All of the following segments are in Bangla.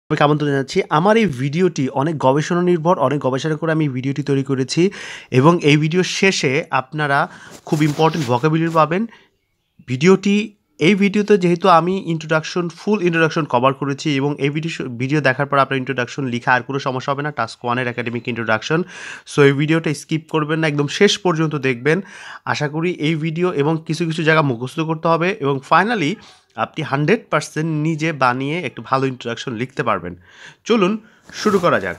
সবাইকে আমন্ত্রণ জানাচ্ছি। আমার এই ভিডিওটি অনেক গবেষণা নির্ভর, অনেক গবেষণা করে আমি ভিডিওটি তৈরি করেছি এবং এই ভিডিওর শেষে আপনারা খুব ইম্পর্টেন্ট ভোকাবুলারি পাবেন। এই ভিডিওতে যেহেতু আমি ফুল ইন্ট্রোডাকশন কভার করেছি এবং এই ভিডিও দেখার পর আপনার ইন্ট্রোডাকশন লিখা আর কোনো সমস্যা হবে না, টাস্ক 1 এর একাডেমিক ইন্ট্রোডাকশন। সো এই ভিডিওটা স্কিপ করবেন না, একদম শেষ পর্যন্ত দেখবেন। আশা করি এই ভিডিও এবং কিছু জায়গা মুখস্থ করতে হবে এবং ফাইনালি আপনি 100% নিজে বানিয়ে একটু ভালো ইন্ট্রোডাকশন লিখতে পারবেন। চলুন শুরু করা যাক।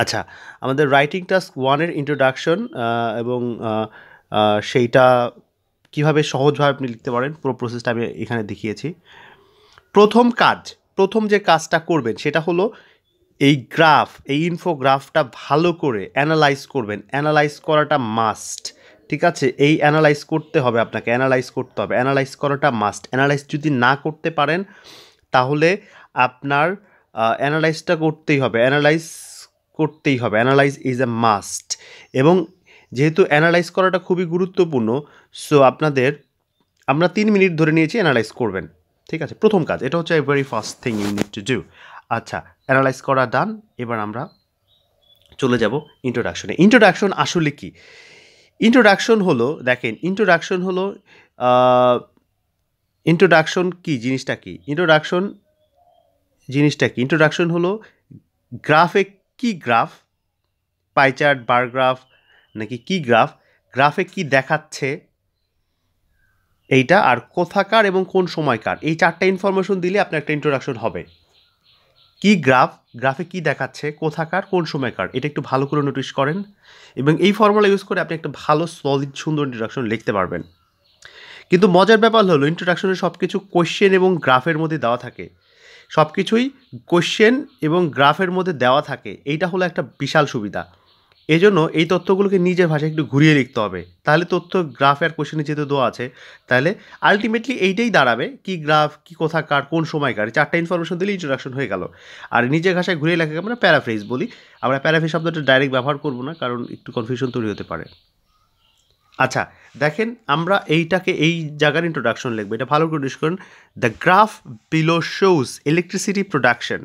আচ্ছা, আমাদের রাইটিং টাস্ক 1 এর ইন্ট্রোডাকশন এবং সেইটা কীভাবে সহজভাবে আপনি লিখতে পারেন পুরো প্রসেসটা আমি এখানে দেখিয়েছি। প্রথম যে কাজটা করবেন সেটা হলো এই ইনফোগ্রাফটা ভালো করে অ্যানালাইজ করবেন। অ্যানালাইজ করাটা মাস্ট, ঠিক আছে? এই অ্যানালাইজ করতে হবে, আপনাকে অ্যানালাইজ করতে হবে। অ্যানালাইজ করাটা মাস্ট। অ্যানালাইজ যদি না করতে পারেন তাহলে আপনার অ্যানালাইজটা করতেই হবে। Analyse is a must. এবং যেহেতু অ্যানালাইজ করাটা খুবই গুরুত্বপূর্ণ, সো আমরা 3 মিনিট ধরে নিয়েছি অ্যানালাইজ করবেন, ঠিক আছে? প্রথম কাজ এটা হচ্ছে very first thing you need to do. আচ্ছা, অ্যানালাইজ করা ডান। এবার আমরা চলে যাব ইন্ট্রোডাকশনে। ইন্ট্রোডাকশন আসলে কি? ইন্ট্রোডাকশন হলো, দেখেন, ইন্ট্রোডাকশন কি জিনিসটা কি? ইন্ট্রোডাকশন হলো গ্রাফে কি graph, pie chart, bar graph নাকি কি গ্রাফে কি দেখাচ্ছে এইটা, আর কোথাকার এবং কোন সময়কার, এই 4টা ইনফরমেশন দিলে আপনার একটা ইন্ট্রোডাকশন হবে। কি গ্রাফে কি দেখাচ্ছে, কোথাকার, কোন সময়কার, এটা একটু ভালো করে নোটিস করেন এবং এই ফর্মুলা ইউজ করে আপনি একটা ভালো সলিড সুন্দর ইন্ট্রোডাকশন লিখতে পারবেন। কিন্তু মজার ব্যাপার হলো ইন্ট্রোডাকশনে সব কিছু কোয়েশ্চেন এবং গ্রাফের মধ্যে দেওয়া থাকে। সব কিছুই কোয়েশ্চেন এবং গ্রাফের মধ্যে দেওয়া থাকে। এইটা হলো একটা বিশাল সুবিধা। এজন্য এই তথ্যগুলোকে নিজের ভাষায় একটু ঘুরিয়ে লিখতে হবে। তাহলে তথ্য গ্রাফ আর কোয়েশ্চেনে যেহেতু দেওয়া আছে, তাহলে আলটিমেটলি এইটাই দাঁড়াবে কি গ্রাফ, কি কোথাকার, কোন সময়কার, 4টা ইনফরমেশন দিলে ইন্ট্রোডাকশন হয়ে গেল। আর নিজের ভাষায় ঘুরিয়ে লেখাকে আমরা প্যারাফ্রেজ বলি। আমরা প্যারাফ্রেজ শব্দটা ডাইরেক্ট ব্যবহার করব না, কারণ একটু কনফিউশন তৈরি হতে পারে। আচ্ছা, দেখেন, আমরা এই জায়গার ইন্ট্রোডাকশন লিখবো। এটা ভালো করে নোটিস করুন। The graph below shows electricity production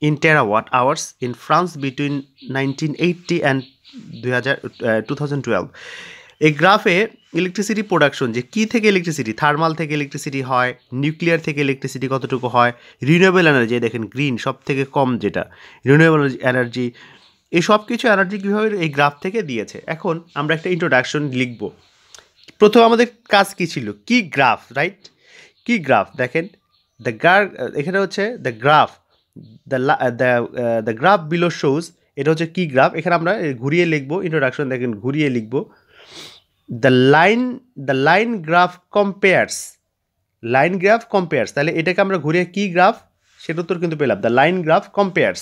in terawatt hours in France between 1980 and 2012. এই গ্রাফে ইলেকট্রিসিটি প্রোডাকশন, যে কী থেকে ইলেকট্রিসিটি, থার্মাল থেকে ইলেকট্রিসিটি হয়, নিউক্লিয়ার থেকে ইলেকট্রিসিটি কতটুকু হয়, রিনিউয়েবল এনার্জি, দেখেন গ্রিন সব থেকে কম যেটা রিনিউয়েবল এনার্জি, এই সব কিছু এনার্জি কীভাবে এই গ্রাফ থেকে দিয়েছে। এখন আমরা একটা ইন্ট্রোডাকশন লিখব। প্রথম আমাদের কাজ কী ছিল? কি গ্রাফ, রাইট? কি গ্রাফ, দেখেন এখানে হচ্ছে the graph, the graph below shows, এটা হচ্ছে কি গ্রাফ। এখানে আমরা ঘুরিয়ে লিখবো ইন্ট্রোডাকশন, দেখেন ঘুরিয়ে লিখবো দ্য লাইন গ্রাফ কম্পেয়ার্স। তাহলে এটাকে আমরা ঘুরিয়ে কি গ্রাফ, সেটা উত্তর কিন্তু পেলাম, দ্য লাইন গ্রাফ কম্পেয়ার্স,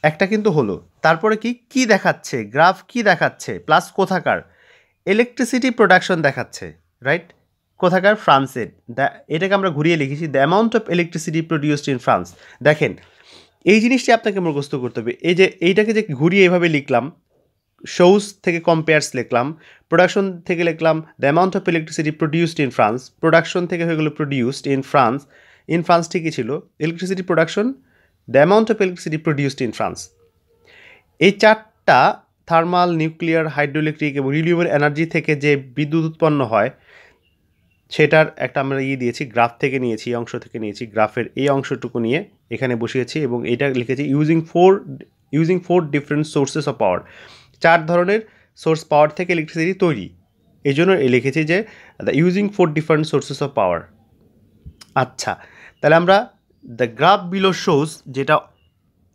একটা কিন্তু হলো। তারপরে কি দেখাচ্ছে, গ্রাফ কি দেখাচ্ছে, প্লাস কোথাকার, ইলেকট্রিসিটি প্রোডাকশন দেখাচ্ছে, রাইট? কোথাকার? ফ্রান্সের। এটাকে আমরা ঘুরিয়ে লিখেছি the amount of electricity produced in France. দেখেন, এই জিনিসটি আপনাকে মুখস্থ করতে হবে। এইটাকে যে ঘুরিয়ে এভাবে লিখলাম, শোজ থেকে কম্পেয়ার্স লিখলাম, প্রোডাকশন থেকে লিখলাম the amount of electricity produced in France, production থেকে হয়ে গেলো প্রডিউসড ইন ফ্রান্স ঠিকই ছিল, electricity production, the amount of electricity produced in France. এই 4টা থার্মাল, নিউক্লিয়ার, হাইড্রোইলেকট্রিক এবং রিনিউয়েবল এনার্জি থেকে যে বিদ্যুৎ উৎপন্ন হয় সেটার একটা আমরা দিয়েছি, গ্রাফ থেকে নিয়েছি, এই অংশ থেকে নিয়েছি, গ্রাফের এই অংশটুকু নিয়ে এখানে বসিয়েছি এবং এটা লিখেছি using four different sources of পাওয়ার। 4 ধরনের সোর্স পাওয়ার থেকে ইলেকট্রিসিটি তৈরি, এই জন্য লিখেছি যে the using 4 different sources of পাওয়ার। আচ্ছা, তাহলে আমরা দ্য গ্রাফ বিলো শোজ, যেটা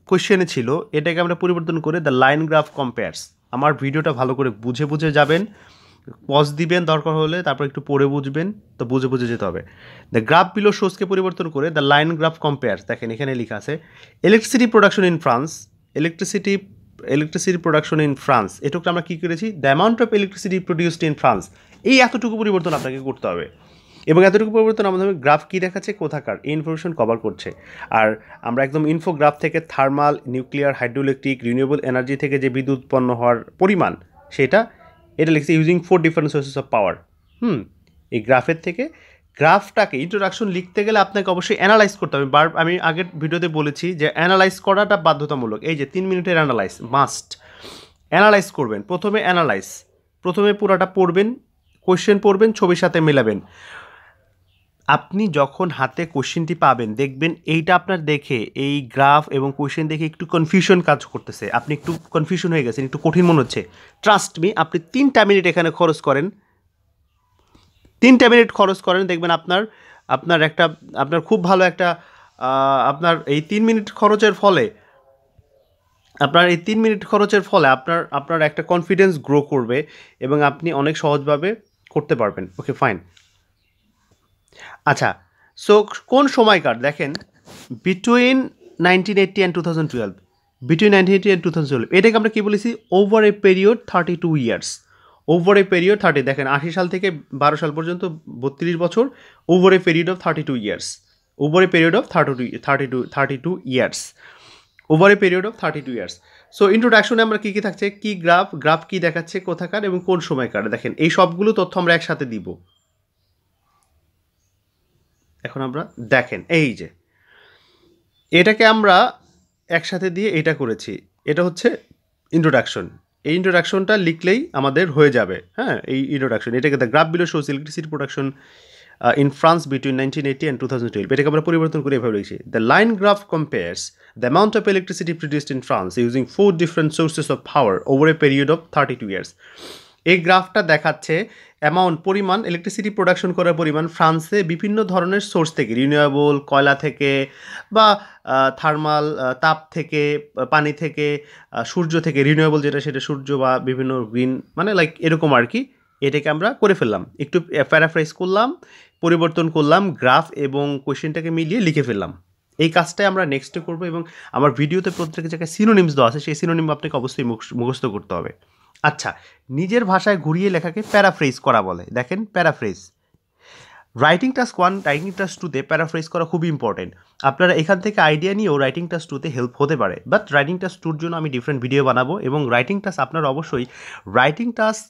কোয়েশ্চেনে ছিল, এটাকে আমরা পরিবর্তন করে দ্য লাইন গ্রাফ কম্পেয়ার্স। আমার ভিডিওটা ভালো করে বুঝে যাবেন, পজ দিবেন দরকার হলে, তারপর একটু পড়ে বুঝবেন, তো বুঝে যেতে হবে। দ্য গ্রাফ বিলো শোজকে পরিবর্তন করে দ্য লাইন গ্রাফ কম্পেয়ার্স। দেখেন এখানে লেখা আছে electricity production in France, electricity production in France, এটুকু আমরা কী করেছি, the amount of electricity produced in France. এই এতটুকু পরিবর্তন আপনাকে করতে হবে এবং এতটুকু পরিবর্তন আমাদের গ্রাফ কী দেখাচ্ছে, কোথাকার, এই ইনফরমেশন কভার করছে। আর আমরা একদম ইনফোগ্রাফ থেকে thermal, nuclear, hydroelectric, renewable energy থেকে যে বিদ্যুৎ উৎপন্ন হওয়ার পরিমাণ, এটা লিখছে ইউজিং 4 ডিফারেন্ট সোর্সেস অফ পাওয়ার। এই গ্রাফের থেকে গ্রাফটাকে ইন্ট্রোডাকশন লিখতে গেলে আপনাকে অবশ্যই অ্যানালাইজ করতে হবে। আমি আগের ভিডিওতে বলেছি যে অ্যানালাইজ করাটা বাধ্যতামূলক। এই যে 3 মিনিটের অ্যানালাইজ মাস্ট অ্যানালাইজ করবেন। প্রথমে পুরাটা পড়বেন, কোয়েশ্চেন পড়বেন, ছবির সাথে মেলাবেন। আপনি যখন হাতে কোশ্চেনটি পাবেন দেখবেন এইটা আপনার দেখে এই গ্রাফ এবং কোশ্চেন দেখে একটু কনফিউশন কাজ করতেছে, আপনি একটু কনফিউশন হয়ে গেছেন, একটু কঠিন মনে হচ্ছে। ট্রাস্ট মি, আপনি 3টা মিনিট এখানে খরচ করেন, 3টা মিনিট খরচ করেন, দেখবেন আপনার খুব ভালো একটা আপনার এই 3 মিনিট খরচের ফলে আপনার একটা কনফিডেন্স গ্রো করবে এবং আপনি অনেক সহজভাবে করতে পারবেন। Okay fine. আচ্ছা, সো কোন সময়কার দেখেন বিটুইন 1980 অ্যান্ড 2012, বিটুইন 1980 অ্যান্ড 2012 এটাকে আমরা কী বলেছি? Over a period 32 years. Over a period 30, দেখেন 80 সাল থেকে 12 সাল পর্যন্ত 32 বছর, over a period of 32 years, over a period of 32 years, over a period of 32 years. So ইন্ট্রোডাকশনে আমরা কী থাকছে, কি গ্রাফ কী দেখাচ্ছে, কোথাকার এবং কোন সময়কার, দেখেন এই সবগুলো তথ্য আমরা একসাথে দিব। এখন আমরা দেখেন এই যে এটাকে আমরা একসাথে দিয়ে এটা করেছি, এটা হচ্ছে ইন্ট্রোডাকশন। এই ইন্ট্রোডাকশনটা লিখলেই আমাদের হয়ে যাবে। হ্যাঁ, এই ইন্ট্রোডাকশন, এটাকে the graph below shows electricity production in France between 1980 and 2012, এটাকে আমরা পরিবর্তন করে এভাবে লিখছি, the line graph compares the amount of electricity produced in France using 4 different sources of power over a period of 32 years. এই গ্রাফটা দেখাচ্ছে পরিমাণ ইলেকট্রিসিটি প্রোডাকশন করার পরিমাণ ফ্রান্সে বিভিন্ন ধরনের সোর্স থেকে, রিনিউয়েবল, কয়লা থেকে বা থার্মাল তাপ থেকে, পানি থেকে, সূর্য থেকে, রিনিউয়েবল যেটা সেটা সূর্য বা বিভিন্ন গ্রিন, মানে লাইক এরকম আর কি। এটাকে আমরা করে ফেললাম, একটু প্যারাফ্রাইজ করলাম, পরিবর্তন করলাম, গ্রাফ এবং কোয়েশ্চেনটাকে মিলিয়ে লিখে ফেললাম। এই কাজটাই আমরা নেক্সটে করবো এবং আমার ভিডিওতে প্রত্যেক জায়গায় সিনোনিমস দেওয়া আছে, সেই সিনোনিম আপনাকে অবশ্যই মুখস্থ করতে হবে। আচ্ছা, নিজের ভাষায় ঘুরিয়ে লেখাকে প্যারাফ্রেজ করা বলে। দেখেন paraphrase, writing task 1, writing task 2তে প্যারাফ্রেজ করা খুবই ইম্পর্টেন্ট। আপনারা এখান থেকে আইডিয়া নিয়েও রাইটিং টাস্ক 2তে হেল্প হতে পারে, বাট রাইটিং টাস্ক 2র জন্য আমি ডিফারেন্ট ভিডিও বানাবো এবং রাইটিং টাস্ক আপনারা অবশ্যই রাইটিং টাস্ক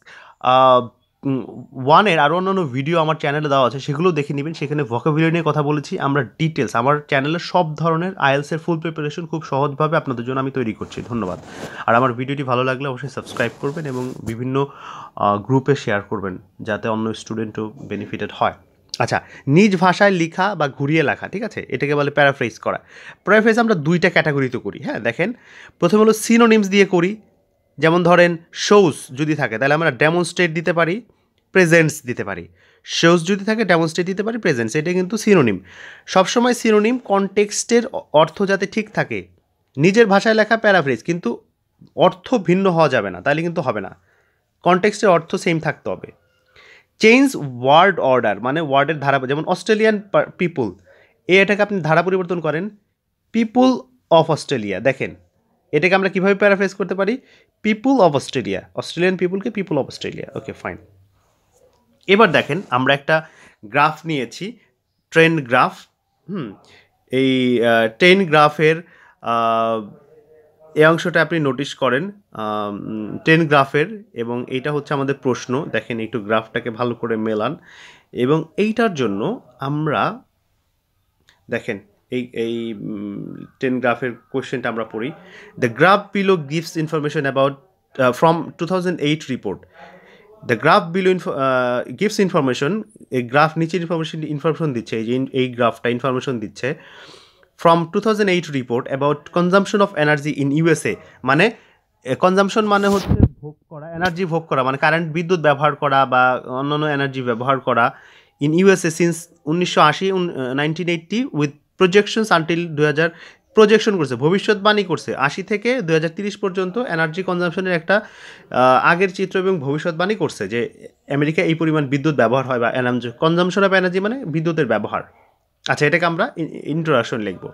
1-এর আরও অন্যান্য ভিডিও আমার চ্যানেলে দেওয়া আছে, সেগুলো দেখে নেবেন। সেখানে ভোকাবুলারি নিয়ে কথা বলেছি আমরা ডিটেলস, আমার চ্যানেলে সব ধরনের আইএলসের ফুল প্রিপারেশন খুব সহজভাবে আপনাদের জন্য আমি তৈরি করছি। ধন্যবাদ। আর আমার ভিডিওটি ভালো লাগলে অবশ্যই সাবস্ক্রাইব করবেন এবং বিভিন্ন গ্রুপে শেয়ার করবেন যাতে অন্য স্টুডেন্টও বেনিফিটেড হয়। আচ্ছা, নিজ ভাষায় লেখা বা ঘুরিয়ে লেখা, ঠিক আছে, এটাকে বলে প্যারাফ্রেজ করা। প্যারাফ্রেজ আমরা 2টা ক্যাটাগরিতে করি। হ্যাঁ, দেখেন প্রথম হলো সিনোনিমস দিয়ে করি, যেমন ধরেন শোজ যদি থাকে তাহলে আমরা ডেমনস্ট্রেট দিতে পারি, প্রেজেন্টস দিতে পারি। শোজ যদি থাকে ডেমনস্ট্রেট দিতে পারি, প্রেজেন্টস, এটা কিন্তু সিনোনিম। সবসময় সিনোনিম কনটেক্সটের অর্থ যাতে ঠিক থাকে। নিজের ভাষায় লেখা প্যারাফ্রেজ কিন্তু অর্থ ভিন্ন হওয়া যাবে না, তাহলে কিন্তু হবে না, কনটেক্সটের অর্থ সেম থাকতে হবে। চেঞ্জ ওয়ার্ড অর্ডার, মানে ওয়ার্ডের ধারা, যেমন অস্ট্রেলিয়ান পিপুল, এটাকে আপনি ধারা পরিবর্তন করেন পিপুল অফ অস্ট্রেলিয়া। দেখেন এটাকে আমরা কীভাবে প্যারাফ্রেজ করতে পারি, পিপুল অফ অস্ট্রেলিয়া, অস্ট্রেলিয়ান পিপুলকে people of Australia. Okay fine. এবার দেখেন আমরা একটা গ্রাফ নিয়েছি, ট্রেন্ড গ্রাফ। এই ট্রেন্ড গ্রাফের এই অংশটা আপনি নোটিশ করেন, ট্রেন্ড গ্রাফের, এবং এইটা হচ্ছে আমাদের প্রশ্ন। দেখেন একটু গ্রাফটাকে ভালো করে মেলান এবং এইটার জন্য আমরা দেখেন এই ট্রেন্ড গ্রাফের কোয়েশ্চেনটা আমরা পড়ি। The graph below gives information about from 2008 report. The graph below gives information, এই গ্রাফ নিচের ইনফরমেশন দিচ্ছে, এই গ্রাফটা ইনফরমেশন দিচ্ছে from 2008 report about consumption of energy in USA. মানে কনজামশন মানে হচ্ছে ভোগ করা, এনার্জি ভোগ করা, মানে কারেন্ট, বিদ্যুৎ ব্যবহার করা বা অন্যান্য এনার্জি ব্যবহার করা in USA since 1980 1980 with projections until 2000, projection করছে, ভবিষ্যৎবাণী করছে 80 থেকে 2030 পর্যন্ত এনার্জি কনজামশনের একটা আগের চিত্র এবং ভবিষ্যৎবাণী করছে যে আমেরিকা এই পরিমাণ বিদ্যুৎ ব্যবহার হয় বা কনজামশন অফ এনার্জি মানে বিদ্যুতের ব্যবহার। আচ্ছা, এটাকে আমরা ইন্ট্রোডাকশন লিখব।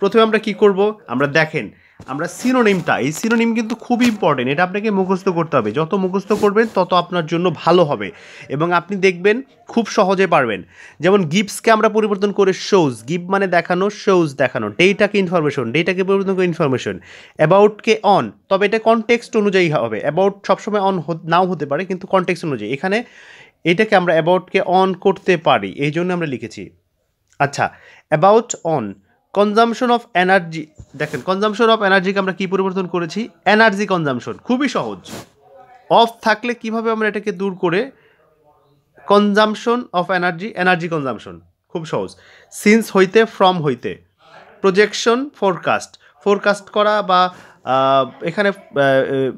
প্রথমে আমরা কি করব, আমরা দেখেন আমরা সিনোনিমটা, এই সিনোনিম কিন্তু খুবই ইম্পর্টেন্ট, এটা আপনাকে মুখস্থ করতে হবে। যত মুখস্থ করবেন তত আপনার জন্য ভালো হবে এবং আপনি দেখবেন খুব সহজে পারবেন। যেমন গিভসকে আমরা পরিবর্তন করে শোজ, গিভ মানে দেখানো, শোজ দেখানো, ডেটাকে ইনফরমেশন, ডেটাকে পরিবর্তন করে ইনফরমেশন, অ্যাবাউটকে অন, তবে এটা কনটেক্সট অনুযায়ী হবে। অ্যাবাউট সবসময় অন নাও হতে পারে কিন্তু কনটেক্সট অনুযায়ী। এখানে এটাকে আমরা অ্যাবাউটকে অন করতে পারি, এই জন্য আমরা লিখেছি। আচ্ছা, about on consumption of energy, দেখেন কনজামশন অফ এনার্জিকে আমরা কি পরিবর্তন করেছি, এনার্জি কনজামশন। খুবই সহজ, অফ থাকলে কিভাবে আমরা এটাকে দূর করে consumption of energy, energy consumption, খুব সহজ। সিন্স হইতে, ফ্রম হইতে, প্রজেকশন, ফোরকাস্ট, ফোরকাস্ট করা বা এখানে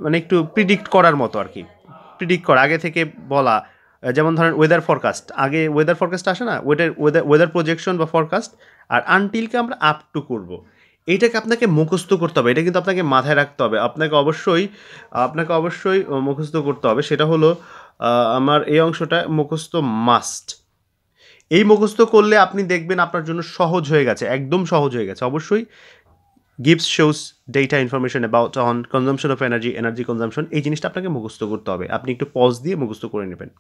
মানে একটু প্রিডিক্ট করার মতো আর কি, প্রিডিক্ট করা, আগে থেকে বলা। যেমন ধরেন ওয়েদার ফরকাস্ট, আগে ওয়েদার ফরকাস্ট আসে না, ওয়েদার প্রজেকশন বা ফরকাস্ট। আর আনটিলকে আমরা আপ টু করব। এইটাকে আপনাকে মুখস্থ করতে হবে, এটা কিন্তু আপনাকে মাথায় রাখতে হবে, আপনাকে অবশ্যই মুখস্থ করতে হবে। সেটা হলো আমার এই অংশটা মুখস্থ মাস্ট। এই মুখস্থ করলে আপনি দেখবেন আপনার জন্য সহজ হয়ে গেছে, একদম সহজ হয়ে গেছে। অবশ্যই gives shows data information about on consumption of energy consumption, এই জিনিসটা আপনাকে মুখস্থ করতে হবে। আপনি একটু পজ দিয়ে মুখস্থ করে নেবেন।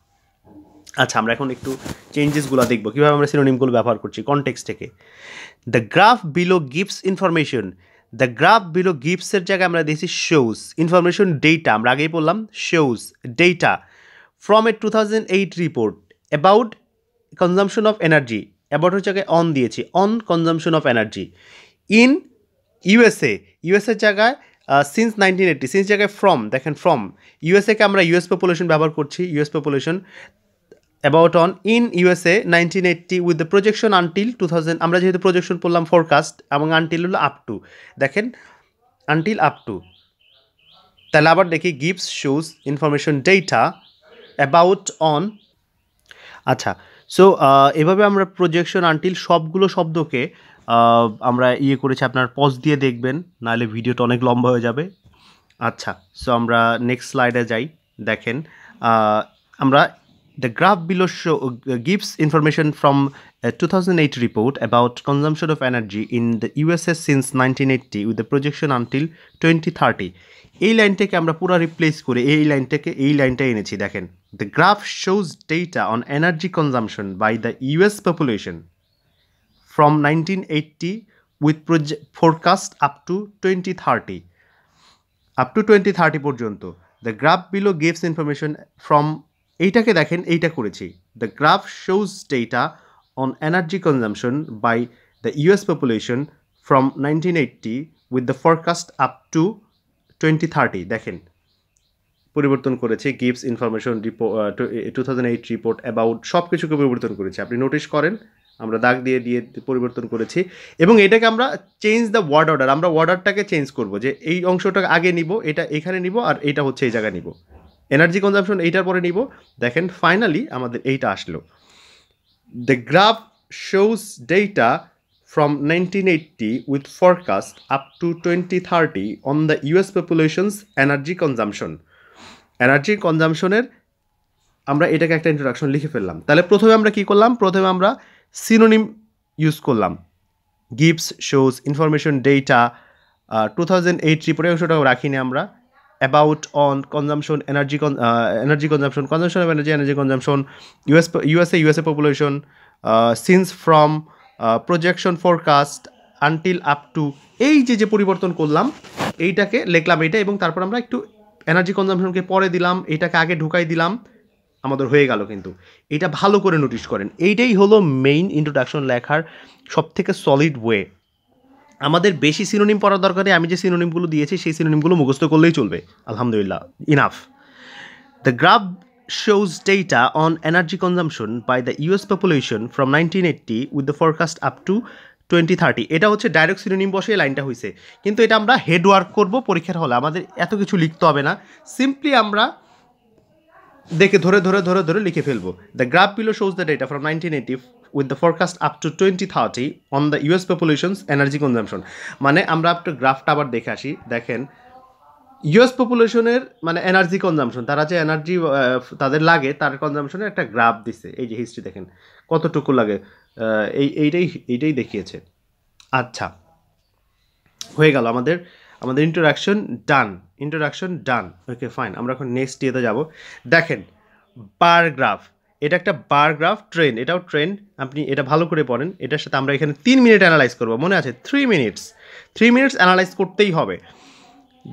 আচ্ছা, আমরা এখন একটু চেঞ্জেসগুলো দেখব, কীভাবে আমরা সিনোনিমগুলো ব্যবহার করছি কনটেক্সট থেকে। The graph below gives information, the graph below গিভসের জায়গায় আমরা দিয়েছি শোজ ইনফরমেশন ডেটা, আমরা আগেই বললাম shows data from a 2008 report about consumption of energy, অ্যাবাউটের জায়গায় অন দিয়েছি, on consumption of energy in ইউএসএর জায়গায় সিন্স 1980, সিন্স জায়গায় ফ্রম, দেখেন ফ্রম ইউএসএকে আমরা ইউএস পপুলেশন ব্যবহার করছি, US population about on in USA 1980 with the projection until 2000, আমরা যেহেতু প্রজেকশন পড়লাম ফোরকাস্ট, এবং আনটিল হলো আপ টু, দেখেন আনটিল আপ টু। তাহলে আবার দেখি gives shows information data about on. আচ্ছা, সো এভাবে আমরা প্রজেকশন আনটিল সবগুলো শব্দকে আমরা করেছি, আপনার পজ দিয়ে দেখবেন, নাহলে ভিডিওটা অনেক লম্বা হয়ে যাবে। আচ্ছা, সো আমরা নেক্সট স্লাইডে যাই। দেখেন আমরা the graph below gives information from a 2008 report about consumption of energy in the USA since 1980 with the projection until 2030. এই লাইনটাকে আমরা পুরো রিপ্লেস করে এই লাইনটা এনেছি। দেখেন the graph shows data on energy consumption by the US population from 1980 with forecast up to 2030, up to 2030 পর্যন্ত। the graph below gives information from, এইটাকে দেখেন, এইটা করেছি, the graph shows data on energy consumption by the US population from 1980 with the forecast up to 2030, দেখেন পরিবর্তন করেছে, gives information 2008 report about, সব কিছুকে পরিবর্তন করেছে। আপনি নোটিশ করেন, আমরা দাগ দিয়ে পরিবর্তন করেছি। এবং এটাকে আমরা চেঞ্জ দ্য ওয়ার্ড অর্ডার, আমরা ওয়ার্ডারটাকে চেঞ্জ করব, যে এই অংশটা আগে নিব, এটা এখানে নিব, আর এইটা হচ্ছে এই জায়গায় নিব, এনার্জি কনজাম্পশন এইটার পরে নিব। দেখেন ফাইনালি আমাদের এইটা আসলো, the graph shows data from 1980 with forecast up to 2030 on the US populations energy consumption. Energy কনজাম্পশনের আমরা এটাকে একটা ইন্ট্রোডাকশন লিখে ফেললাম। তাহলে প্রথমে আমরা কি করলাম, প্রথমে আমরা সিনোনিম ইউজ করলাম, গিভস শোজ ইনফরমেশন ডেটা 2008 রিপোর্টের অংশটাও রাখিনি আমরা, about on consumption energy consumption of energy consumption USA population since from projection forecast until up to, এই যে পরিবর্তন করলাম এইটাকে লিখলাম এইটা, এবং তারপর আমরা একটু এনার্জি কনজাম্পশনকে পরে দিলাম, এইটাকে আগে ঢুকাই দিলাম, আমাদের হয়ে গেল। কিন্তু এটা ভালো করে নোটিশ করেন, এইটাই হলো মেইন ইন্ট্রোডাকশন লেখার সবথেকে সলিড ওয়ে। আমাদের বেশি সিনোনিম পড়ার দরকার নেই, আমি যে সিনোনিমগুলো দিয়েছি সেই সিনোনিমগুলো মুখস্থ করলেই চলবে, আলহামদুলিল্লাহ, enough. The graph shows data on energy consumption by the US population from 1980 with the forecast up to 2030, এটা হচ্ছে ডাইরেক্ট সিনোনিম বসে লাইনটা হয়েছে। কিন্তু এটা আমরা হেড ওয়ার্ক করবো পরীক্ষার হলে, আমাদের এত কিছু লিখতে হবে না, সিম্পলি আমরা দেখে ধরে লিখে ফেলবো। The graph below shows the data from 1980 with the forecast up to 2030 on the US population's energy consumption, মানে আমরা একটু গ্রাফটা আবার দেখে আসি। দেখেন ইউএস পপুলেশনের মানে এনার্জি কনজাম্পশন, তারা যে এনার্জি তাদের লাগে তার কনজাম্পশনের একটা গ্রাফ দিছে, এই যে হিস্ট্রি দেখেন কতটুকু লাগে, এইটাই দেখিয়েছে। আচ্ছা, হয়ে গেল আমাদের ইন্ট্রোডাকশন ডান। ওকে ফাইন, আমরা এখন নেক্সট ইয়েতে যাব। দেখেন বার গ্রাফ, এটা একটা বার গ্রাফ, ট্রেন, এটাও ট্রেন, আপনি এটা ভালো করে পড়েন। এটার সাথে আমরা এখানে 3 মিনিট অ্যানালাইজ করবো, মনে আছে 3 মিনিটস অ্যানালাইজ করতেই হবে।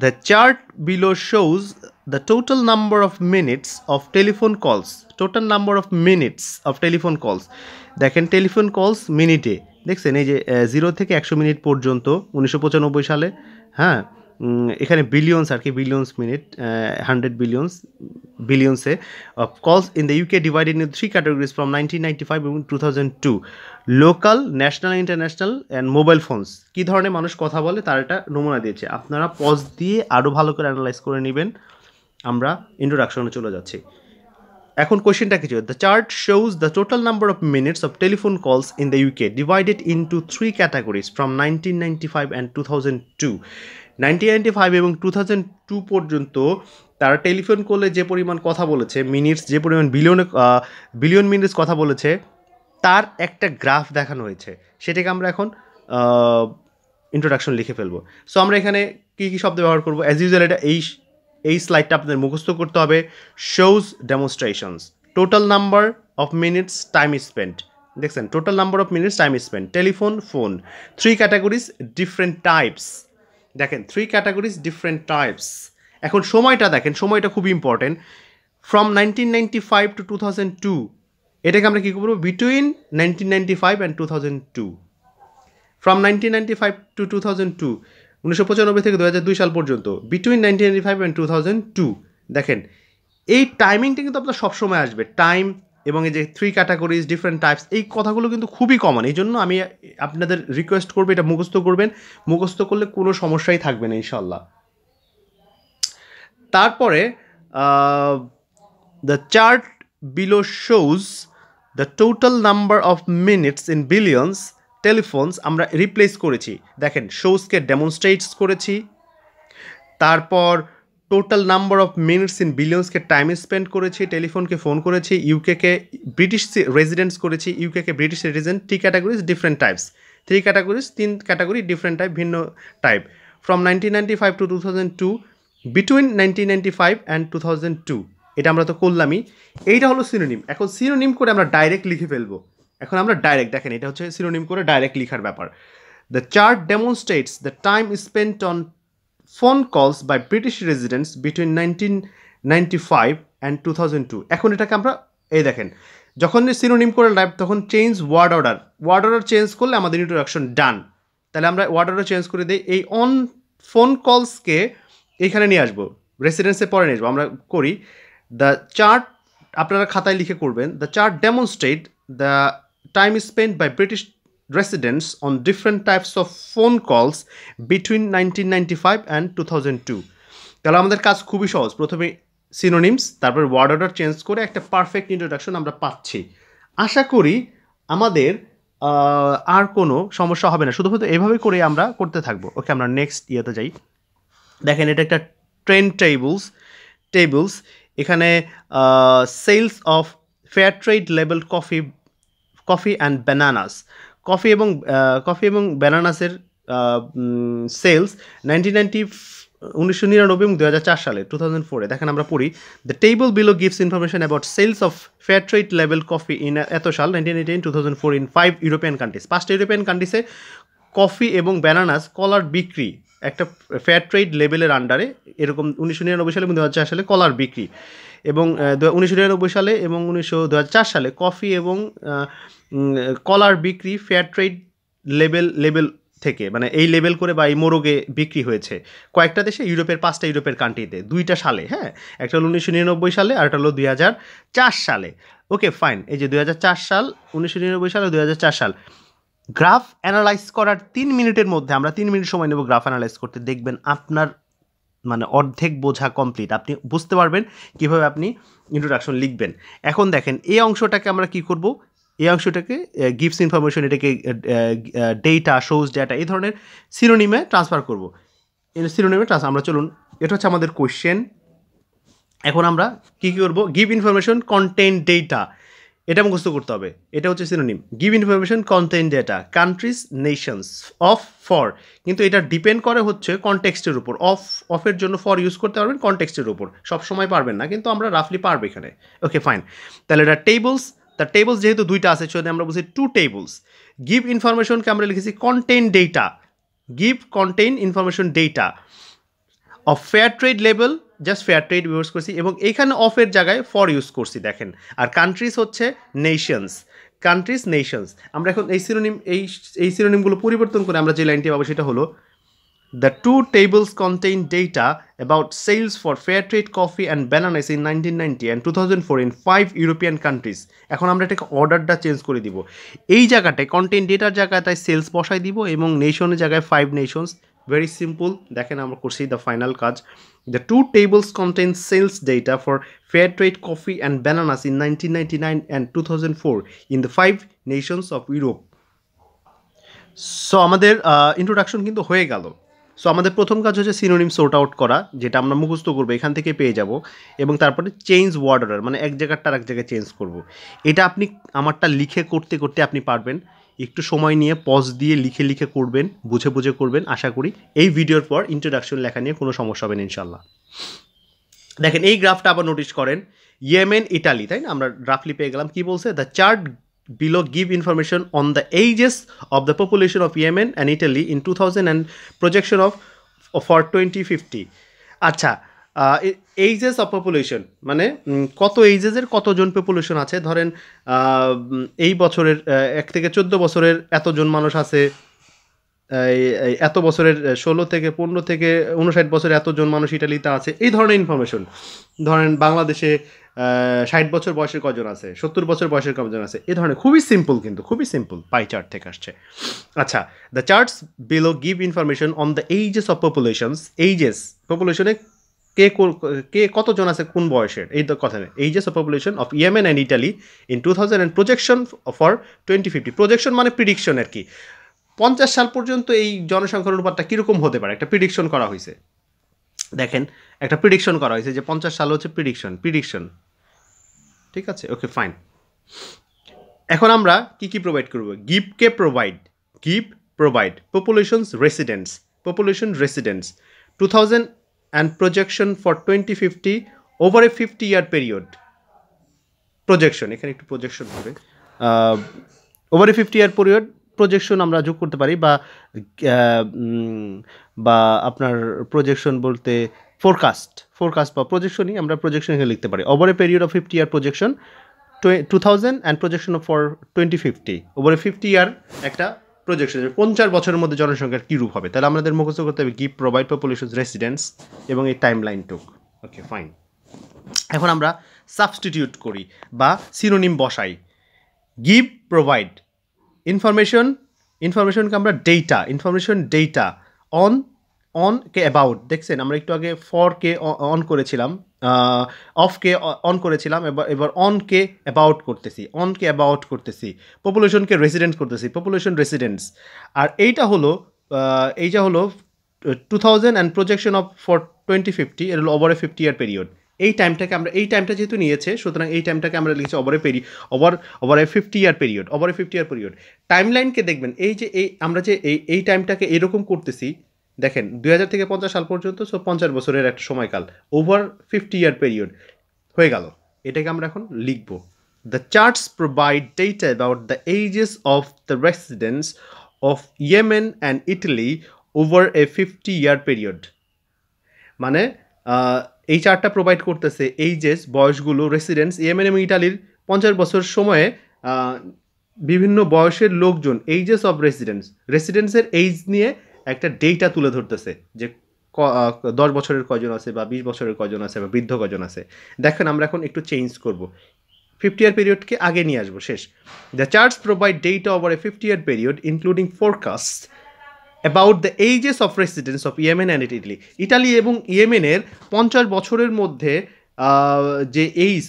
The chart below shows the total number of minutes of telephone calls, total number of minutes of telephone calls, দেখেন টেলিফোন কলস মিনিটে দেখছেন এই যে 0 থেকে 100 মিনিট পর্যন্ত 1995 সালে, হ্যাঁ এখানে বিলিয়নস আর কি, বিলিয়নস মিনিট, 100 বিলিয়নসে of calls in the UK divided in 3 categories from 1995 এবং 2002, local, national, international and mobile phones. কী ধরনের মানুষ কথা বলে তার একটা নমুনা দিয়েছে, আপনারা পজ দিয়ে আরও ভালো করে অ্যানালাইজ করে নেবেন। আমরা ইন্ট্রোডাকশনে চলে যাচ্ছি। এখন কোয়েশ্চেনটা কিছু, the chart shows the total number of minutes of telephone calls in the UK divided into 3 categories from 1995 and 2002। 1995 এবং 2002 পর্যন্ত তারা টেলিফোন কলে যে পরিমাণ কথা বলেছে, মিনিটস যে পরিমাণ বিলিয়ন মিনিটস কথা বলেছে, তার একটা গ্রাফ দেখানো হয়েছে। সেটাকে আমরা এখন ইন্ট্রোডাকশন লিখে ফেলবো। সো আমরা এখানে কী কী শব্দ ব্যবহার করবো? অ্যাজ ইউজুয়াল এটা এই স্লাইডটা আপনাদের মুখস্থ করতে হবে। Shows demonstrations, total number of minutes time spent, দেখছেন total number of minutes time spent, telephone, phone, 3 categories different types, দেখেন 3 ক্যাটাগরিজ ডিফারেন্ট টাইপস। এখন সময়টা দেখেন, সময়টা খুবই ইম্পর্টেন্ট। ফ্রম 1995 টু 2002, এটাকে আমরা কী করবো? Between 1995 and 2002। ফ্রম 1995 টু 2002, 1995 থেকে 2002 সাল পর্যন্ত, বিটুইন 1995 অ্যান্ড 2002। দেখেন এই টাইমিংটা কিন্তু আপনার সবসময় আসবে, টাইম এবং এই যে 3 ক্যাটাগরিজ ডিফারেন্ট টাইপস, এই কথাগুলো কিন্তু খুবই কমন। এই জন্য আমি আপনাদের রিকোয়েস্ট করবো এটা মুখস্থ করবেন, মুখস্থ করলে কোনো সমস্যাই থাকবে না ইনশাল্লাহ। তারপরে the chart below shows the total number of minutes in billions telephones, আমরা রিপ্লেস করেছি, দেখেন শোজকে ডেমনস্ট্রেটস করেছি, তারপর total number of minutes in বিলিয়ন্সকে টাইম স্পেন্ড করেছি, টেলিফোনকে ফোন করেছি, ইউকেকে ব্রিটিশ রেজিডেন্টস করেছি, ইউকেকে British resident, 3 categories different types, 3 categories 3 category different type, ভিন্ন type. From 1995 to 2002, between 1995 and 2002, এটা আমরা তো করলামই। এইটা হলো সিনোনিম। এখন সিনোনিম করে আমরা ডাইরেক্ট লিখে ফেলবো। এখন আমরা ডাইরেক্ট দেখেন, এটা হচ্ছে সিনোনিম করে ডাইরেক্ট লিখার ব্যাপার। The chart demonstrates the time spent on phone calls by British residents between 1995 and 2002। এখন এটাকে আমরা এই দেখেন, যখন সিনোনিম করে তখন চেঞ্জ ওয়ার্ড অর্ডার চেঞ্জ করলে আমাদের ইন্ট্রোডাকশন ডান। তাহলে আমরা ওয়ার্ড অর্ডার চেঞ্জ করে দিই, এই অন ফোন কলসকে এইখানে নিয়ে আসবো, রেসিডেন্সে পরে নিয়ে আসবো। আমরা করি দ্য চার্ট, আপনারা খাতায় লিখে করবেন, the chart demonstrate the time spent by British residents on different types of phone calls between 1995 and 2002. তাহলে আমাদের কাজ খুবই সহজ, প্রথমে সিনোনিমস, তারপর ওয়ার্ড অর্ডার চেঞ্জ করে একটা পারফেক্ট ইন্ট্রোডাকশন আমরা পাচ্ছি। আশা করি আমাদের আর কোনো সমস্যা হবে না, শুধুমাত্র এভাবে করে আমরা করতে থাকবো। ওকে, আমরা নেক্সট ইয়েতে যাই। দেখেন এটা একটা ট্রেন্ড টেবলস, এখানে sales of fair trade label coffee and bananas, coffee এবং ব্যানানাসের সেলস 1999 এবং 2004 সালে 2004-এ। দেখেন আমরা পড়ি, the table below gives information about sales of fair trade level coffee in এত সাল 1989, 2004 ইন 5 ইউরোপিয়ান কান্ট্রিজ। 5টা ইউরোপিয়ান কান্ট্রিজে কফি এবং ব্যানানাস কলার বিক্রি একটা ফেয়ার ট্রেড লেভেলের আন্ডারে, এরকম 1999 সালে এবং 2004 সালে কলার বিক্রি, এবং 1999 সালে এবং 2004 সালে কফি এবং কলার বিক্রি ফেয়ার ট্রেড লেভেল থেকে, মানে এই লেভেল করে বা এই মোরগে বিক্রি হয়েছে কয়েকটা দেশে, ইউরোপের 5টা ইউরোপের কান্ট্রিতে 2টা সালে, হ্যাঁ, একটা হলো 1999 সালে আর একটা হলো 2004 সালে। ওকে ফাইন, এই যে 2004 সাল, 1999 সাল আর 2004 সাল। গ্রাফ অ্যানালাইজ করার 3 মিনিটের মধ্যে, আমরা 3 মিনিট সময় নেব গ্রাফ অ্যানালাইজ করতে, দেখবেন আপনার মানে অর্ধেক বোঝা কমপ্লিট, আপনি বুঝতে পারবেন কীভাবে আপনি ইন্ট্রোডাকশন লিখবেন। এখন দেখেন এই অংশটাকে আমরা কী করব, এই অংশটাকে গিভস ইনফরমেশন, এটাকে ডেটা, শোজ ডেটা, এই ধরনের সিনোনিমে ট্রান্সফার করব। আমরা চলুন, এটা হচ্ছে আমাদের কোয়েশ্চেন। এখন আমরা কী করব, গিভ ইনফরমেশন কন্টেন্ট ডেটা, এটা মুখস্থ করতে হবে। এটা হচ্ছে synonym, give information content data, countries, Nations, of, for, কিন্তু এটা ডিপেন্ড করে হচ্ছে কনটেক্সটের উপর। অফের জন্য ফর ইউজ করতে পারবেন, কনটেক্সটের উপর সবসময় পারবেন না, কিন্তু আমরা রাফলি পারবো এখানে। ওকে ফাইন, তাহলে এটা টেবলস, তার টেবলস যেহেতু 2টা আছে সেটা আমরা বলছি 2 টেবলস। গিভ ইনফরমেশনকে আমরা লিখেছি content data, give content information data of fair trade level just fair trade use করছি এবং এইখানে অফের জায়গায় ফর ইউজ করছি দেখেন। আর কান্ট্রিজ হচ্ছে নেশনস, কান্ট্রিজ নেশনস। আমরা এখন এই সিনোনিমগুলো পরিবর্তন করে আমরা যে লাইনটি পাবো সেটা হলো The two tables contain data about sales for fair trade coffee and bananas in 1990 and 2004 in 5 European countries. এখন আমরা এটাকে অর্ডারটা চেঞ্জ করে দিব। এই জায়গাটায় কন্টেন্ট ডেটার জায়গাটায় সেলস বসাই দিব এবং নেশনের জায়গায় 5 নেশনস। ভেরি সিম্পল, দেখেন আমরা করছি দ্য ফাইনাল কাজ। The two tables contain sales data for fair trade coffee and bananas in 1999 and 2004 in the 5 nations of Europe. So আমাদের ইন্ট্রোডাকশন কিন্তু হয়ে গেল। সো আমাদের প্রথম কাজ হচ্ছে সিনোনিম সর্ট আউট করা, যেটা আমরা মুখস্থ করবো, এখান থেকে পেয়ে যাব এবং তারপরে চেঞ্জ ওয়ার্ড অর্ডার, মানে এক জায়গাটা আর এক জায়গায় চেঞ্জ করব। এটা আপনি আমারটা লিখে করতে করতে আপনি পারবেন, একটু সময় নিয়ে পজ দিয়ে লিখে লিখে করবেন, বুঝে বুঝে করবেন। আশা করি এই ভিডিওর পর ইন্ট্রোডাকশন লেখা নিয়ে কোনো সমস্যা হবে না ইনশাল্লাহ। দেখেন এই গ্রাফটা আবার নোটিস করেন, ইয়েমেন ইটালি, তাই না? আমরা রাফলি পেয়ে গেলাম। কি বলছে? The chart below give information on the ages of the population of Yemen and Italy in 2000 and projection of for 2050. আচ্ছা, ages of population মানে কত এইজেসের কতজন পপুলেশন আছে। ধরেন এই বছরের 1 থেকে 14 বছরের এতজন মানুষ আছে, এত বছরের 16 থেকে 15 থেকে 59 বছরের এতজন মানুষ ইটালিতে আছে, এই ধরনের ইনফরমেশন। ধরেন বাংলাদেশে 60 বছর বয়সের কজন আছে, 70 বছর বয়সের কজন আছে, এই ধরনের। খুবই সিম্পল, কিন্তু খুবই সিম্পল, পাই চার্ট থেকে আসছে। আচ্ছা, the charts below give information on the ages of populations. Ages, পপুলেশনে কে কতজন আছে কোন বয়সের, এই তো কথা নেই। Ages of population of Yemen and Italy in 2000 and projection for 2050। Projection মানে প্রিডিকশন আর কি। 50 সাল পর্যন্ত এই জনসংখ্যার অনুপাতটা কীরকম হতে পারে, একটা প্রিডিকশন করা হয়েছে। দেখেন একটা প্রিডিকশন করা হয়েছে যে 50 সাল হচ্ছে প্রিডিকশন। ঠিক আছে, ওকে ফাইন। এখন আমরা কি প্রোভাইড করব? Give provide population residents 2000 and projection for 2050 over a 50-year period. Projection, এখানে একটু প্রজেকশন হবে, over a 50-year period projection আমরা যোগ করতে পারি, বা আপনার প্রজেকশন বলতে ফোরকাস্ট বা প্রজেকশনই আমরা প্রজেকশন এখানে লিখতে পারি। Over a period of 50-year projection 2000 and projection for 2050, over a 50-year একটা প্রজেকশন, 50 বছরের মধ্যে জনসংখ্যার কী রূপ হবে। তাহলে আমাদের মুখস্থ করতে হবে গিভ প্রোভাইড পপুলেশন রেসিডেন্টস এবং এই টাইম লাইন টুক। Okay fine. এখন আমরা সাবস্টিটিউট করি বা সিনোনিম বসাই। গিভ প্রোভাইড ইনফরমেশনকে আমরা ডেটা অন কে অ্যাবাউট। দেখছেন আমরা একটু আগে ফর কে অন করেছিলাম, অফ কে অন করেছিলাম, এবার অন কে অ্যাবাউট করতেছি, পপুলেশনকে রেসিডেন্ট করতেছি, পপুলেশন রেসিডেন্টস। আর এইটা হলো 2000 অ্যান্ড প্রজেকশন অফ ফর 2050, এর হলো ওভার এ 50-year পিরিয়ড। এই টাইমটা যেহেতু নিয়েছে, সুতরাং এই টাইমটাকে আমরা লিখেছি over a 50-year period. Time লাইনকে দেখবেন, আমরা যে এই টাইমটাকে এরকম করতেছি, দেখেন 2000 থেকে 50 সাল পর্যন্ত, 50 বছরের একটা সময়কাল, ওভার 50-year পিরিয়ড হয়ে গেল। এটাকে আমরা এখন লিখব। The charts provide data about the ages of the residents of Yemen and Italy over a 50-year period. মানে এই চার্টটা প্রোভাইড করতেছে এইজেস, বয়সগুলো, রেসিডেন্টস ইয়েমেন এবং ইটালির 50 বছর সময়ে বিভিন্ন বয়সের লোকজন, এইজেস অফ রেসিডেন্টসের এইজ নিয়ে একটা ডেটা তুলে ধরতেছে, যে 10 বছরের কজন আছে বা 20 বছরের কজন আছে বা বৃদ্ধ কজন আছে। দেখেন আমরা এখন একটু চেঞ্জ করব, 50-year পিরিয়ডকে আগে নিয়ে আসবো, শেষ। The charts provide data over a 50-year period including forecast about the ages of residents of Yemen and Italy এবং ইয়েমেনের 50 বছরের মধ্যে যে এইজ,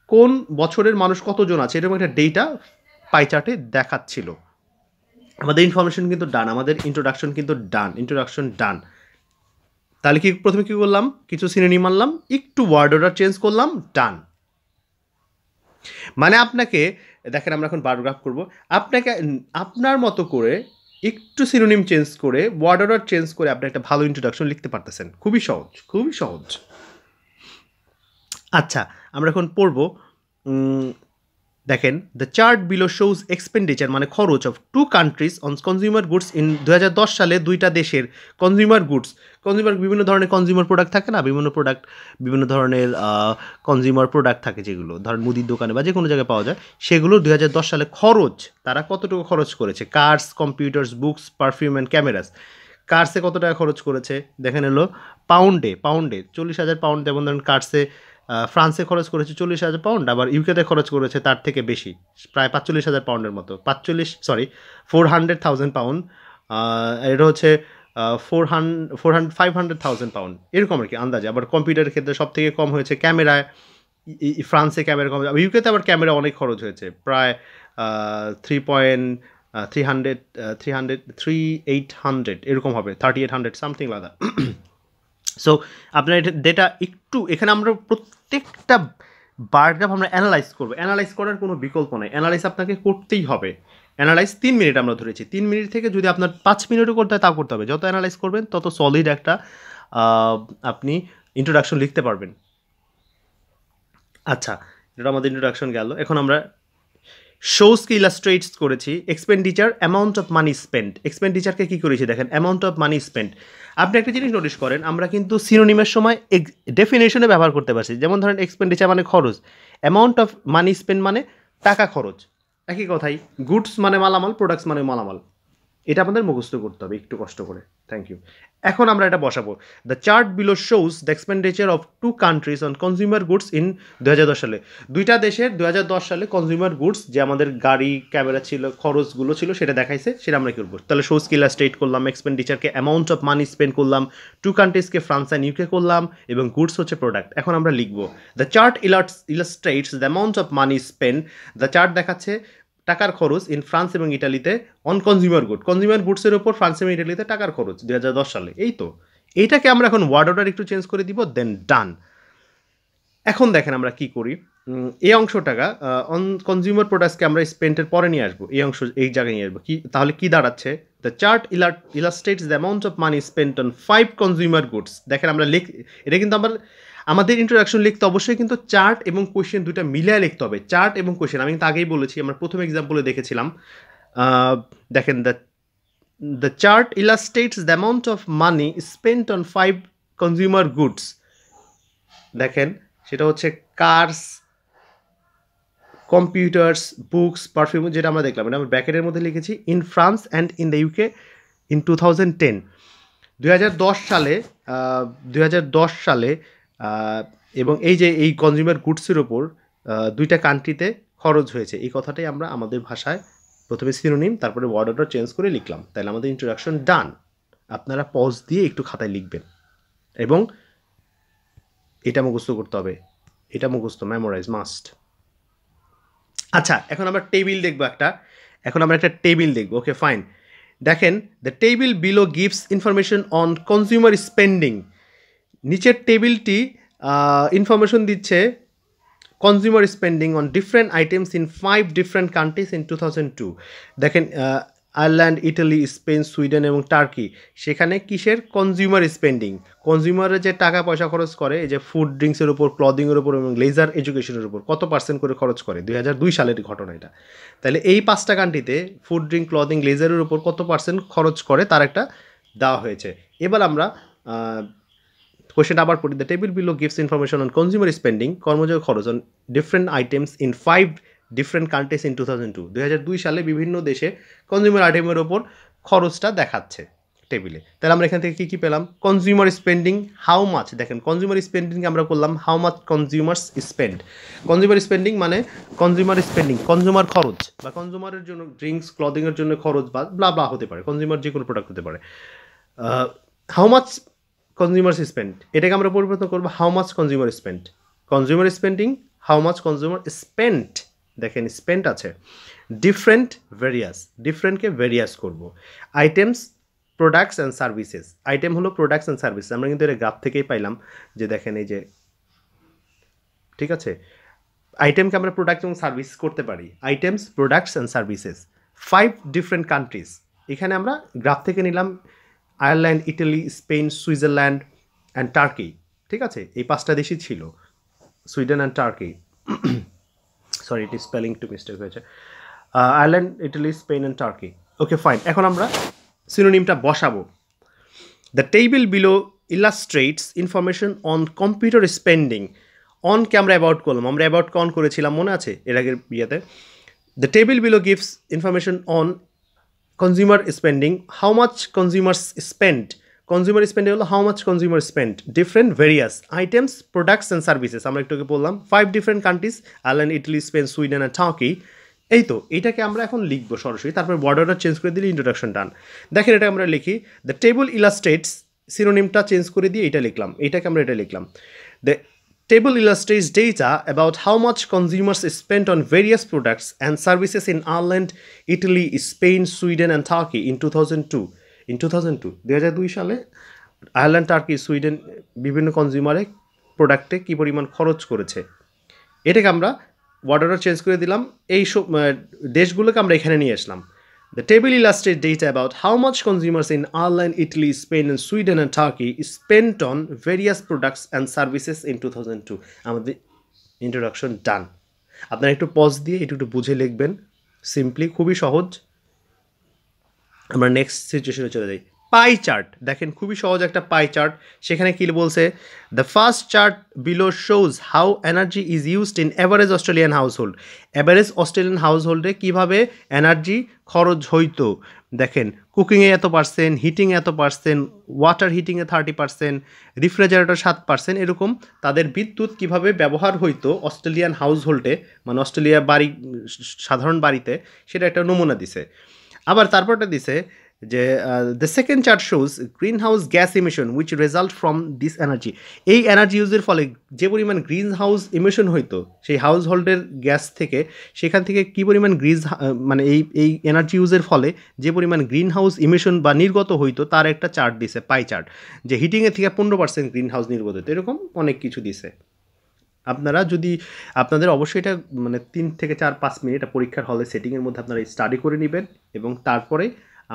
কোন বছরের মানুষ কতজন আছে, এরকম একটা ডেটা পাই চার্টে দেখাচ্ছিল। আমাদের ইনফরমেশন কিন্তু ডান, আমাদের ইন্ট্রোডাকশন ডান। তাহলে প্রথমে কি করলাম? কিছু সিনোনিম আনলাম, একটু ওয়ার্ড অর্ডার চেঞ্জ করলাম, ডান। মানে আপনাকে দেখেন, আমরা এখন বারগ্রাফ করব, আপনাকে আপনার মতো করে একটু সিনোনিম চেঞ্জ করে, ওয়ার্ড অর্ডার চেঞ্জ করে আপনি একটা ভালো ইন্ট্রোডাকশন লিখতে পারতেছেন। খুবই সহজ। আচ্ছা, আমরা এখন পড়ব দেখেন the chart below shows expenditure মানে খরচ of two countries on consumer goods in 2010 সালে দুইটা দেশের কনজিউমার গুডস, কনজিউমার বিভিন্ন ধরনের কনজিউমার প্রোডাক্ট থাকে না, বিভিন্ন ধরনের কনজিউমার প্রোডাক্ট থাকে যেগুলো ধরেন মুদির দোকানে বা যে কোনো জায়গায় পাওয়া যায়, সেগুলো 2010 সালে খরচ তারা কতটুকু খরচ করেছে। Cars, computers, books, perfume and cameras. কার্সে কত টাকা খরচ করেছে দেখেন এলো পাউন্ডে 40,000 পাউন্ড, যেমন ধরেন কার্সে ফ্রান্সে খরচ করেছে 40,000 পাউন্ড, আবার ইউকেতে খরচ করেছে তার থেকে বেশি, প্রায় 45,000 পাউন্ডের মতো, 400,000 পাউন্ড। এটা হচ্ছে 500,000 পাউন্ড এরকম আর কি আন্দাজে। আবার কম্পিউটারের ক্ষেত্রে সব থেকে কম হয়েছে ক্যামেরায়, ফ্রান্সে ক্যামেরা কম, ইউকেতে আবার ক্যামেরা অনেক খরচ হয়েছে, প্রায় 3,800 এরকম হবে, 3,800 সামথিং লাদা। সো আপনার এটা ডেটা একটু এখানে আমরা প্রত্যেকটা বারগ্রাফ আমরা অ্যানালাইজ করবো, অ্যানালাইজ করার কোনো বিকল্প নেই, অ্যানালাইজ আপনাকে করতেই হবে। অ্যানালাইজ 3 মিনিট আমরা ধরেছি, 3 মিনিট থেকে যদি আপনার 5 মিনিটও করতে হয় তাও করতে হবে। যত অ্যানালাইজ করবেন তত সলিড একটা আপনি ইন্ট্রোডাকশন লিখতে পারবেন। আচ্ছা, এটা আমাদের ইন্ট্রোডাকশন গেল। এখন আমরা শোজকে ইলাস্ট্রেটস করেছি। Expenditure, amount of money spend. এক্সপেন্ডিচারকে কী করেছি দেখেন, অ্যামাউন্ট অফ মানি স্পেন্ড। আপনি একটা জিনিস নোটিস করেন, আমরা কিন্তু সিনোনিমের সময় ডেফিনেশনে ব্যবহার করতে পারছি। যেমন ধরেন এক্সপেন্ডিচার মানে খরচ, অ্যামাউন্ট অফ মানি স্পেন্ড মানে টাকা খরচ, একই কথাই। গুডস মানে মালামাল, প্রোডাক্টস মানে মালামাল। এটা আমাদের মুখস্থ করতে হবে একটু কষ্ট করে। Thank you. এখন আমরা এটা বসাবো। The chart below shows the expenditure of two countries on consumer goods in 2010 সালে। দুইটা দেশের 2010 সালে কনজিউমার গুডস, যে আমাদের গাড়ি, ক্যামেরা ছিল, খরচগুলো ছিল, সেটা দেখাইছে, সেটা আমরা করবো। তাহলে শোজ কে ইলাস্ট্রেট করলাম, এক্সপেন্ডিচারকে অ্যামাউন্ট অফ মানি স্পেন্ড করলাম, টু কান্ট্রিজকে ফ্রান্স অ্যান্ড ইউকে করলাম, এবং গুডস হচ্ছে প্রোডাক্ট। এখন আমরা লিখবো the chart illustrates the amount of money spend. The chart দেখাচ্ছে টাকার খরচ ইন ফ্রান্স এবং ইটালিতে অন কনজিউমার গুড, কনজিউমার গুডসের ওপর ফ্রান্স এবং ইটালিতে টাকার খরচ 2010 সালে। এই তো, এইটাকে আমরা এখন ওয়ার্ড অর্ডার একটু চেঞ্জ করে দিব, দেন ডান। এখন দেখেন আমরা কি করি, এই অংশটাকে অন কনজিউমার প্রোডাক্টসকে আমরা স্পেন্টের পরে নিয়ে আসবো, এই অংশ এই জায়গায় নিয়ে আসবো। কি তাহলে কি দাঁড়াচ্ছে, the chart illustrates the amount of money spent on 5 consumer goods. দেখেন আমরা এটা কিন্তু আমাদের ইন্ট্রোডাকশন লিখতে অবশ্যই কিন্তু চার্ট এবং কোয়েশ্চেন দুটো মিলিয়ে লিখতে হবে। চার্ট এবং কোয়েশ্চেন আমি কিন্তু আগেই বলেছি, আমরা প্রথম এক্সাম্পলে দেখেছিলাম। দেখেন the chart illustrates the amount of money spent on 5 consumer goods. দেখেন সেটা হচ্ছে কার্স, কম্পিউটার্স, বুকস, পারফিউম, যেটা আমরা দেখলাম এটা আমরা ব্র্যাকেটের মধ্যে লিখেছি, in France and in the UK in 2010। 2010 সালে 2010 সালে এবং এই যে এই কনজিউমার গুডসের ওপর দুইটা কান্ট্রিতে খরচ হয়েছে, এই কথাটাই আমরা আমাদের ভাষায় প্রথমে সিনোনিম তারপরে ওয়ার্ড অর্ডার চেঞ্জ করে লিখলাম। তাহলে আমাদের ইন্ট্রোডাকশন ডান। আপনারা পজ দিয়ে একটু খাতায় লিখবেন এবং এটা মুখস্থ করতে হবে, এটা মুখস্থ, মেমোরাইজ মাস্ট। আচ্ছা, এখন আমরা টেবিল দেখবো একটা, টেবিল দেখবো। Okay fine. দেখেন the table below gives information on consumer spending. নিচের টেবিলটি ইনফরমেশন দিচ্ছে consumer spending on different items in 5 different countries in 2002। দেখেন আয়ারল্যান্ড, ইটালি, স্পেন, সুইডেন এবং টার্কি, সেখানে কিসের কনজিউমার স্পেন্ডিং, কনজিউমারের যে টাকা পয়সা খরচ করে, এই যে ফুড ড্রিঙ্কসের উপর, ক্লদিংয়ের উপর এবং লেজার এডুকেশনের উপর কত % করে খরচ করে, 2002 সালের ঘটনা এটা। তাহলে এই 5টা কান্ট্রিতে ফুড, ড্রিঙ্ক, ক্লদিং, লেজারের উপর কত % খরচ করে তার একটা দেওয়া হয়েছে। এবার আমরা কোয়েশ্চেন আবার পড়ি। The table below gives information on consumer spending, কর্মযোগ্য খরচ on different items in 5 different countries in 2002। 2002 সালে বিভিন্ন দেশে কনজিউমার আইটেমের ওপর খরচটা দেখাচ্ছে টেবিলে। তাহলে আমরা এখান থেকে কী কী পেলাম, কনজিউমার স্পেন্ডিং হাউ মাচ। দেখেন কনজিউমার স্পেন্ডিং আমরা করলাম how much consumers spend. Consumer spending মানে কনজিউমার স্পেন্ডিং, কনজিউমার খরচ বা কনজিউমারের জন্য ড্রিঙ্কস, ক্লদিংয়ের জন্য খরচ বা ব্লা ব্লা হতে পারে, কনজিউমার যে কোনো প্রোডাক্ট হতে পারে। হাউ মাচ কনজিউমার স্পেন্ড, এটাকে আমরা পরিবর্তন করবো how much consumer spend. Consumer spending how much consumer spent. দেখেন স্পেন্ট আছে, ডিফারেন্ট ভেরিয়াস, ডিফারেন্টকে ভেরিয়াস করবো। Items, products and services. Item হলো প্রোডাক্টস অ্যান্ড সার্ভিস, আমরা কিন্তু এটা গ্রাফ থেকেই পাইলাম যে দেখেন এই যে, ঠিক আছে, আইটেমকে আমরা প্রোডাক্ট এবং সার্ভিস করতে পারি। Items, products and services, 5 different countries. এখানে আমরা গ্রাফ থেকে নিলাম Ireland, Italy, Spain, Switzerland and turkey. ঠিক আছে, এই 5টা দেশই ছিল, সুইডেন অ্যান্ড টার্কি। সরি এটি স্পেলিং একটু মিস্টেক হয়েছে, Ireland, Italy, Spain and turkey. Okay fine, এখন আমরা সিনোনিমটা বসাবো। The table below illustrates information on computer spending. অনকে আমরা অ্যাবাউট করলাম, আমরা অ্যাবাউটকে অন করেছিলাম মনে আছে এর আগের ইয়েতে। The table below gives information on consumer spending, how much consumers spend. Consumer spending হলো how much consumer spend, different various items, products and services. আমরা একটু বললাম 5 different countries, Ireland, Italy, Spain, Sweden and Turkey. এই তো এটাকে আমরা এখন লিখবো সরাসরি, তারপর বর্ডারটা চেঞ্জ করে দিলে ইন্ট্রোডাকশন ডান। দেখেন এটা আমরা লিখি, দ্য টেবল ইলাস্ট্রেটস, সিনোনিমটা চেঞ্জ করে দিয়ে এটা লিখলাম, এইটাকে আমরা এটা লিখলাম। The table illustrates data about how much consumers spent on various products and services in Ireland, Italy, Spain, Sweden and Turkey in 2002. In 2002 সালে আয়ারল্যান্ড, টার্কি, সুইডেন বিভিন্ন কনজিউমারে প্রোডাক্টে কী পরিমাণ খরচ করেছে, এটাকে আমরা ওয়ার্ডারটা চেঞ্জ করে দিলাম। এই সব দেশগুলোকে আমরা এখানে নিয়ে আসলাম। The table illustrates data about how much consumers in Ireland, Italy, Spain and Sweden and Turkey spent on various products and services in 2002. আমাদের ইন্ট্রোডাকশন ডান। আপনারা একটু পজ দিয়ে একটু বুঝে লিখবেন, সিম্পলি, খুবই সহজ। আমরা নেক্সট সিচুয়েশনে চলে যাই। পাই চার্ট দেখেন, খুবই সহজ একটা পাই চার্ট। সেখানে কি বলছে, the first chart below shows how energy is used in average Australian household. Average Australian হাউসহোল্ডে কীভাবে এনার্জি খরচ হইতো। দেখেন কুকিংয়ে এত পার্সেন্ট, হিটিংয়ে এত পার্সেন্ট, ওয়াটার হিটিংয়ে 30%, রেফ্রিজারেটর 7%, এরকম তাদের বিদ্যুৎ কীভাবে ব্যবহার হইতো অস্ট্রেলিয়ান হাউসহোল্ডে, মানে অস্ট্রেলিয়া বাড়ি, সাধারণ বাড়িতে, সেটা একটা নমুনা দিছে। আবার তারপরটা দিছে যে the second chart shows green house gas emission which result from this energy. এই এনার্জি ইউজের ফলে যে পরিমাণ গ্রিন হাউস ইমিশন হইতো সেই হাউস হোল্ডের গ্যাস থেকে, সেখান থেকে কী পরিমাণ মানে এই এনার্জি ইউজের ফলে যে পরিমাণ গ্রিন হাউস ইমিশন বা নির্গত হইতো তার একটা চার্ট দিছে, পাই চার্ট। যে হিটিংয়ের থেকে 15% গ্রিন হাউস নির্গত হতো, এরকম অনেক কিছু দিছে। আপনারা যদি আপনাদের অবশ্যই এটা মানে 3 থেকে 4-5 মিনিট পরীক্ষার হলে সেটিংয়ের মধ্যে আপনারা স্টাডি করে নেবেন এবং তারপরে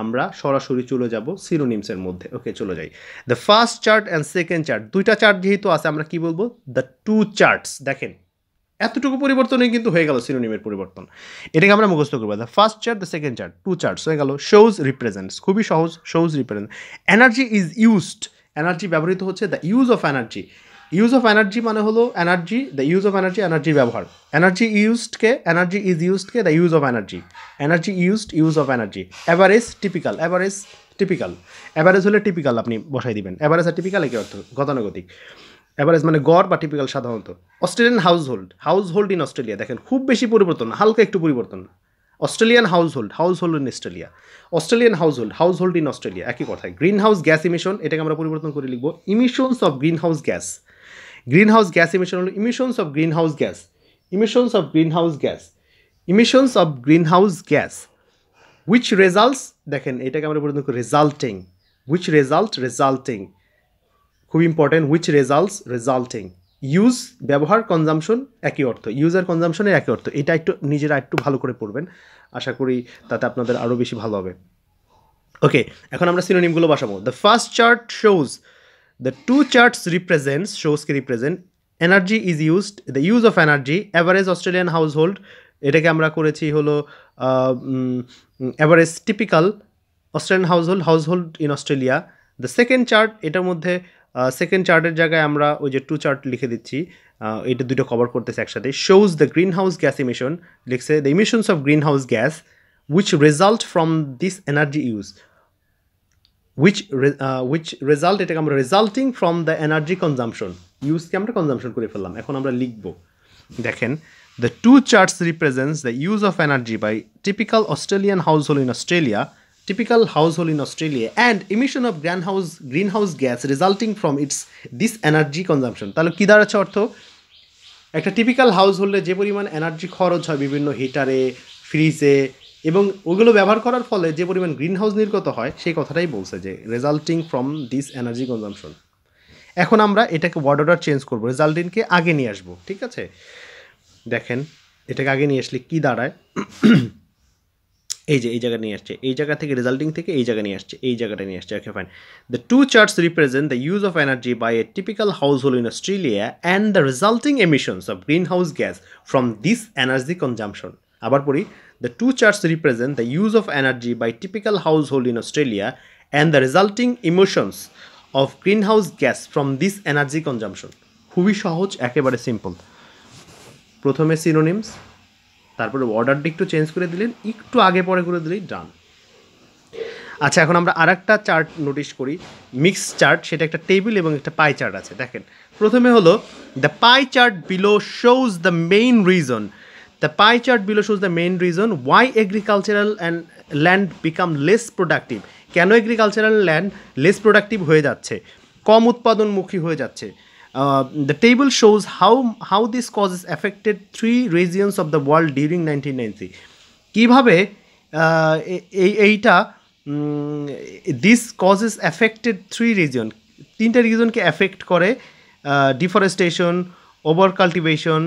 আমরা সরাসরি চলে যাব সিনোনিমসের মধ্যে। ওকে চলে যাই। The first chart and second chart, দুইটা চার্ট যেহেতু আছে আমরা কি বলবো, দ্য টু চার্টস। দেখেন এতটুকু পরিবর্তনই কিন্তু হয়ে গেল সিনোনিমের পরিবর্তন, এটাকে আমরা মুখস্থ করবো। The first chart, the second chart, two charts হয়ে গেল। শোজ রিপ্রেজেন্টস, খুবই সহজ, shows represent. Energy is used, energy ব্যবহৃত হচ্ছে। The use of energy, use of energy মানে হলো energy, the use of energy, energy ব্যবহার। এনার্জি ইউজডকে, এনার্জি ইজ ইউজডকে the use of energy, energy used, use of energy. Average, typical, average typical, average হলে টিপিক্যাল আপনি বসাই দিবেন। অ্যাভারেজ আর টিপিক্যাল একই অর্থ, গতানুগতিক। অ্যাভারেজ মানে গড় বা টিপিক্যাল সাধারণত। Australian household, household in Australia, দেখেন খুব বেশি পরিবর্তন, হালকা একটু পরিবর্তন। Australian household, household in Australia. Australian household, household in Australia, একই কথায়। গ্রিন হাউস গ্যাস ইমিশন, এটাকে আমরা পরিবর্তন করে লিখবো emissions of greenhouse gas. Greenhouse gas emission হলো emissions of greenhouse gas, emissions of greenhouse gas, emissions of greenhouse gas which results, দেখেন এটাকে আমরা পরিবর্তন করি রেজাল্টিং, উইচ রেজাল্ট, রেজাল্টিং, খুব important, which results, resulting. Use ব্যবহার, কনজামশন একই অর্থ, ইউজ আর কনজামশনের একই অর্থ। এটা একটু নিজেরা একটু ভালো করে পড়বেন, আশা করি তাতে আপনাদের আরও বেশি ভালো হবে। ওকে, এখন আমরা সিনোনিমগুলো বসাবো। The first chart shows, the two charts represents, shows ke represent energy is used, the use of energy, average Australian household, এটাকে আমরা করেছি হলো average typical Australian household, household in Australia. The second chart, এটার মধ্যে সেকেন্ড চার্টের জায়গায় আমরা ওই যে টু চার্ট লিখে দিচ্ছি, এটা দুটো কভার করতেছে একসাথে। shows the greenhouse gas emission, লিখছে the emissions of greenhouse gas which result from this energy use, which result, এটাকে আমরা resulting from the energy consumption, ইউজকে আমরা কনজামশন করে ফেললাম। এখন আমরা লিখব, দেখেন the two charts represents the use of energy by typical Australian household in Australia, typical household in Australia and emission of greenhouse gas resulting from this energy consumption। তাহলে কী দাঁড়াচ্ছে অর্থ, একটা টিপিক্যাল হাউসহোল্ডে যে পরিমাণ এনার্জি খরচ হয় বিভিন্ন হিটারে, ফ্রিজে, এবং ওগুলো ব্যবহার করার ফলে যে পরিমাণ গ্রিন হাউস নির্গত হয় সেই কথাটাই বলছে যে resulting from this energy consumption. এখন আমরা এটাকে ওয়ার্ড অর্ডার চেঞ্জ করবো, রেজাল্টিংকে আগে নিয়ে আসবো, ঠিক আছে। দেখেন এটাকে আগে নিয়ে আসলে কী দাঁড়ায়, এই যে এই জায়গা নিয়ে আসছে, এই জায়গা থেকে রেজাল্টিং থেকে এই জায়গা নিয়ে আসছে, এই জায়গাটা নিয়ে আসছে। Okay fine. The two charts represent the use of energy by a typical household in Australia and the resulting emissions of greenhouse gas from this energy consumption. আবার পড়ি, the two charts represent the use of energy by typical household in Australia and the resulting emotions of greenhouse gas from this energy consumption. খুবই সহজ, একেবারে সিম্পল। প্রথমে সিনোনিমস, তারপরে অর্ডারটা একটু চেঞ্জ করে দিলেন, একটু আগে পরে করে দিলেই ডান। আচ্ছা, এখন আমরা আর একটা চার্ট নোটিশ করি, মিক্স চার্ট, সেটা একটা টেবিল এবং একটা পাই চার্ট আছে। দেখেন, প্রথমে হলো the pie chart below shows the main reason, the pie chart below shows the main reason why agricultural and land become less productive. কেন এগ্রিকালচারাল ল্যান্ড লেস প্রোডাক্টিভ হয়ে যাচ্ছে, কম উৎপাদনমুখী হয়ে যাচ্ছে। The table shows how this causes affected 3 regions of the world during 1990. কিভাবে এইটা this causes affected 3 region, 3টা রিজনকে এফেক্ট করে। Deforestation, over cultivation,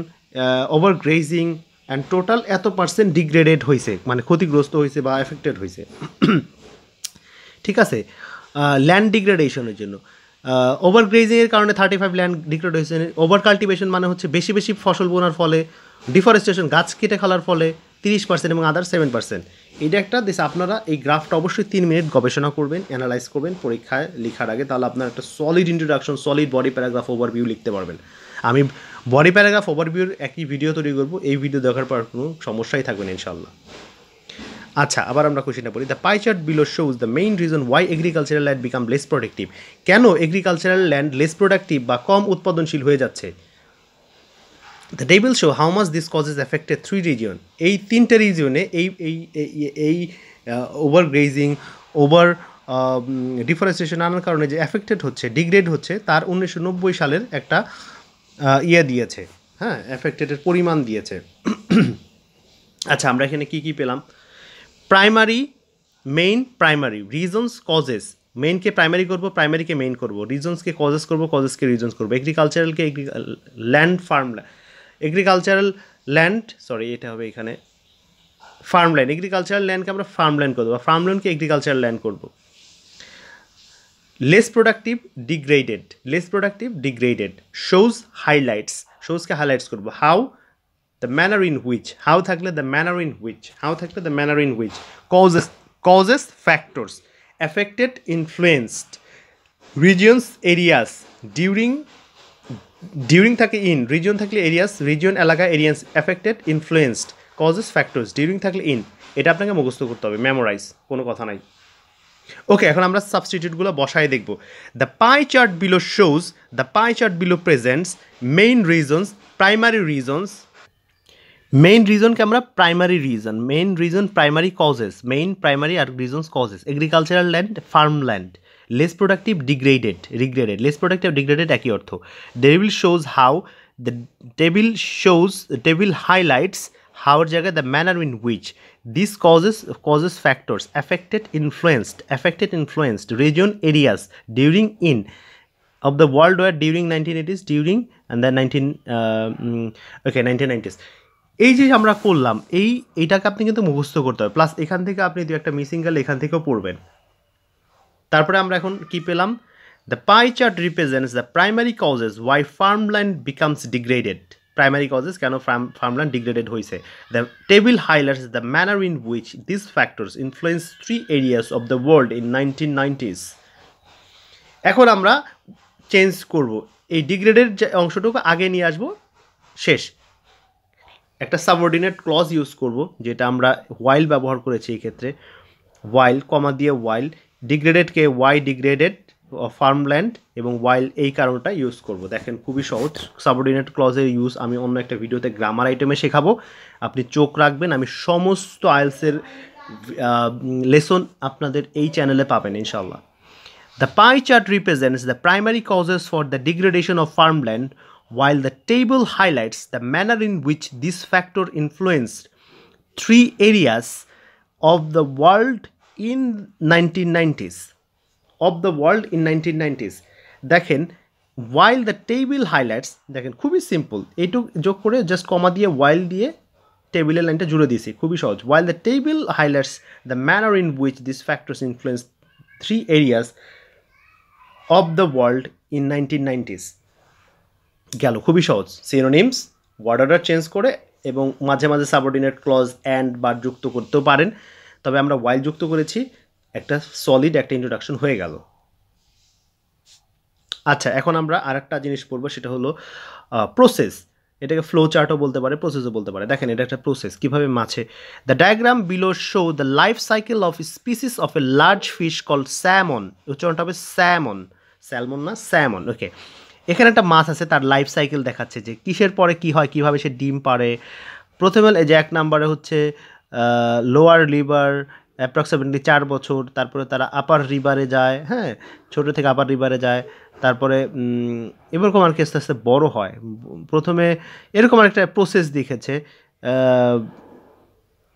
over grazing and total এত পার্সেন্ট ডিগ্রেডেড হয়েছে, মানে ক্ষতিগ্রস্ত হয়েছে বা এফেক্টেড হয়েছে। ঠিক আছে, ল্যান্ড ডিগ্রেডেশনের জন্য। ওভার গ্রেজিংয়ের কারণে 35 ল্যান্ড ডিগ্রেড হয়েছে। ওভার কাল্টিভেশন মানে হচ্ছে বেশি বেশি ফসল বোনার ফলে, ডিফরেস্টেশন গাছ কেটে ফেলার ফলে 30% এবং আদার 7%। এটা একটা দেশ। আপনারা এই গ্রাফটা অবশ্যই 3 মিনিট গবেষণা করবেন, অ্যানালাইজ করবেন পরীক্ষায় লেখার আগে, তাহলে আপনার একটা solid introduction, solid body paragraph overview লিখতে পারবেন। আমি বডি প্যারাগ্রাফ ওভারভিউর একই ভিডিও তৈরি করবো, এই ভিডিও দেখার পর কোনো সমস্যাই থাকবে না ইনশাল্লাহ। আচ্ছা, আবার আমরা কোশ্চেনটা পড়ি। The pie chart below shows the main reason why agricultural land become less productive. কেন এগ্রিকালচারাল ল্যান্ড লেস প্রোডাক্টিভ বা কম উৎপাদনশীল হয়ে যাচ্ছে। The table show how much this causes affected 3 reason. এই 3টে রিজনে এই ওভার গ্রেজিং, ওভার ডিফরেস্টেশন আনার কারণে যে এফেক্টেড হচ্ছে, ডিগ্রেড হচ্ছে, তার 1990 সালের একটা ইয়ে দিয়েছে, হ্যাঁ, এফেক্টেডের পরিমাণ দিয়েছে। আচ্ছা, আমরা এখানে কী কী পেলাম? Primary, main, primary, reasons, causes. মেইনকে প্রাইমারি করবো, প্রাইমারিকে মেইন করবো, রিজনসকে কজেস করবো, কজেসকে রিজনস করবো, এগ্রিকালচারালকে ল্যান্ড, এগ্রিকালচারাল ল্যান্ড, সরি এটা হবে এখানে ফার্মল্যান্ড, এগ্রিকালচারাল ল্যান্ডকে আমরা ফার্মল্যান্ড করবো, বা ফার্মল্যান্ডকে এগ্রিকালচারাল ল্যান্ড করবো। Less productive, degraded, less productive, degraded, shows, highlights, শোজকে হাইলাইটস করবো। How, the manner in which, how থাকলে the manner in which, how থাকলে the manner in which, causes, factors, affected, influenced, regions, areas, during থাকে in, region থাকলে areas, region এলাকা, areas, affected, influenced, causes, factors, during থাকলে in। এটা আপনাকে মুখস্থ করতে হবে, মেমোরাইজ, কোনো কথা নাই। ওকে, এখন আমরা সাবস্টিটিউটগুলো বসাই দেখব। The pie chart below shows, the pie chart below presents main reasons, primary reasons. Main রিজনকে আমরা primary reason, main reason primary causes, main primary আর reasons causes. Agricultural land, farmland, less productive, degraded, regraded, less productive, degraded একই অর্থ। Table shows how, the table highlights, হাউর জায়গায় the manner in which, this causes factors, affected, influenced, reason, areas, during, in, of the world were during 1980s, during and then 1990s। এই যে আমরা করলাম, এইটাকে আপনি কিন্তু মুখস্থ করতে হবে, প্লাস এখান থেকে আপনি দু একটা মিসিং গেলে এখান থেকেও পড়বেন। তারপরে আমরা এখন কি পেলাম? The pie chart represents the primary causes why farmland becomes degraded. Primary causes কেন ফার্মল্যান্ড ডিগ্রেডেড হয়েছে। The table highlights the manner in which this factors influence 3 areas of the world in 1990s। এখন আমরা চেঞ্জ করব, এই ডিগ্রেডেড যে অংশটুকু আগে নিয়ে আসবো, শেষ। একটা সাবঅর্ডিনেট ক্লজ ইউজ করব, যেটা আমরা ওয়াইল ব্যবহার করেছি এই ক্ষেত্রে, ওয়াইল, কমা দিয়ে ওয়াইল, ডিগ্রেডেডকে ওয়াই ডিগ্রেডেড ফার্মল্যান্ড এবং ওয়াইল, এই কারণটা ইউজ করব। দেখেন খুবই সহজ। সাবঅর্ডিনেট ক্লজের ইউজ আমি অন্য একটা ভিডিওতে গ্রামার আইটেমে শেখাবো, আপনি চোখ রাখবেন। আমি সমস্ত আইএলসের লেসন আপনাদের এই চ্যানেলে পাবেন ইনশাল্লাহ। The pie chart represents the primary causes for the degradation of farmland, while the table highlights the manner in which this factor influenced 3 areas of the world in 1990s. Of the world in 1990s. দেখেন, while the table highlights, দেখেন খুবই সিম্পল, এইটুকু যোগ করে জাস্ট কমা দিয়ে while দিয়ে টেবিলের লাইনটা জুড়ে দিয়েছি, খুবই সহজ। while the table highlights the manner in which these factors influence 3 areas of the world in 1990s গেল, খুবই সহজ। সিনোনিমস ওয়ার্ড অর্ডার চেঞ্জ করে এবং মাঝে মাঝে সাবঅর্ডিনেট ক্লজ অ্যান্ড বা যুক্ত করতেও পারেন, তবে আমরা while যুক্ত করেছি, একটা সলিড একটা ইন্ট্রোডাকশন হয়ে গেল। আচ্ছা, এখন আমরা আরেকটা জিনিস পড়বো, সেটা হলো প্রসেস। এটাকে ফ্লো চার্টও বলতে পারে, প্রসেসও বলতে পারে। দেখেন, এটা একটা প্রসেস, কীভাবে মাছে। The diagram below show the life cycle of species of a large fish called salmon. উচ্চারণটা হবে স্যামন, স্যালমন না, স্যামন। ওকে, এখানে একটা মাছ আছে, তার লাইফ সাইকেল দেখাচ্ছে যে কিসের পরে কি হয়, কীভাবে সে ডিম পারে। প্রথমে যে 1 নম্বরে হচ্ছে লোয়ার লিভার অ্যাপ্রক্সিমেটলি 4 বছর, তারপরে তারা আপার রিভারে যায়, হ্যাঁ, ছোটো থেকে আপার রিভারে যায়, তারপরে এরকম আর কি আস্তে আস্তে বড়ো হয়। প্রথমে এরকম একটা প্রসেস দেখেছে,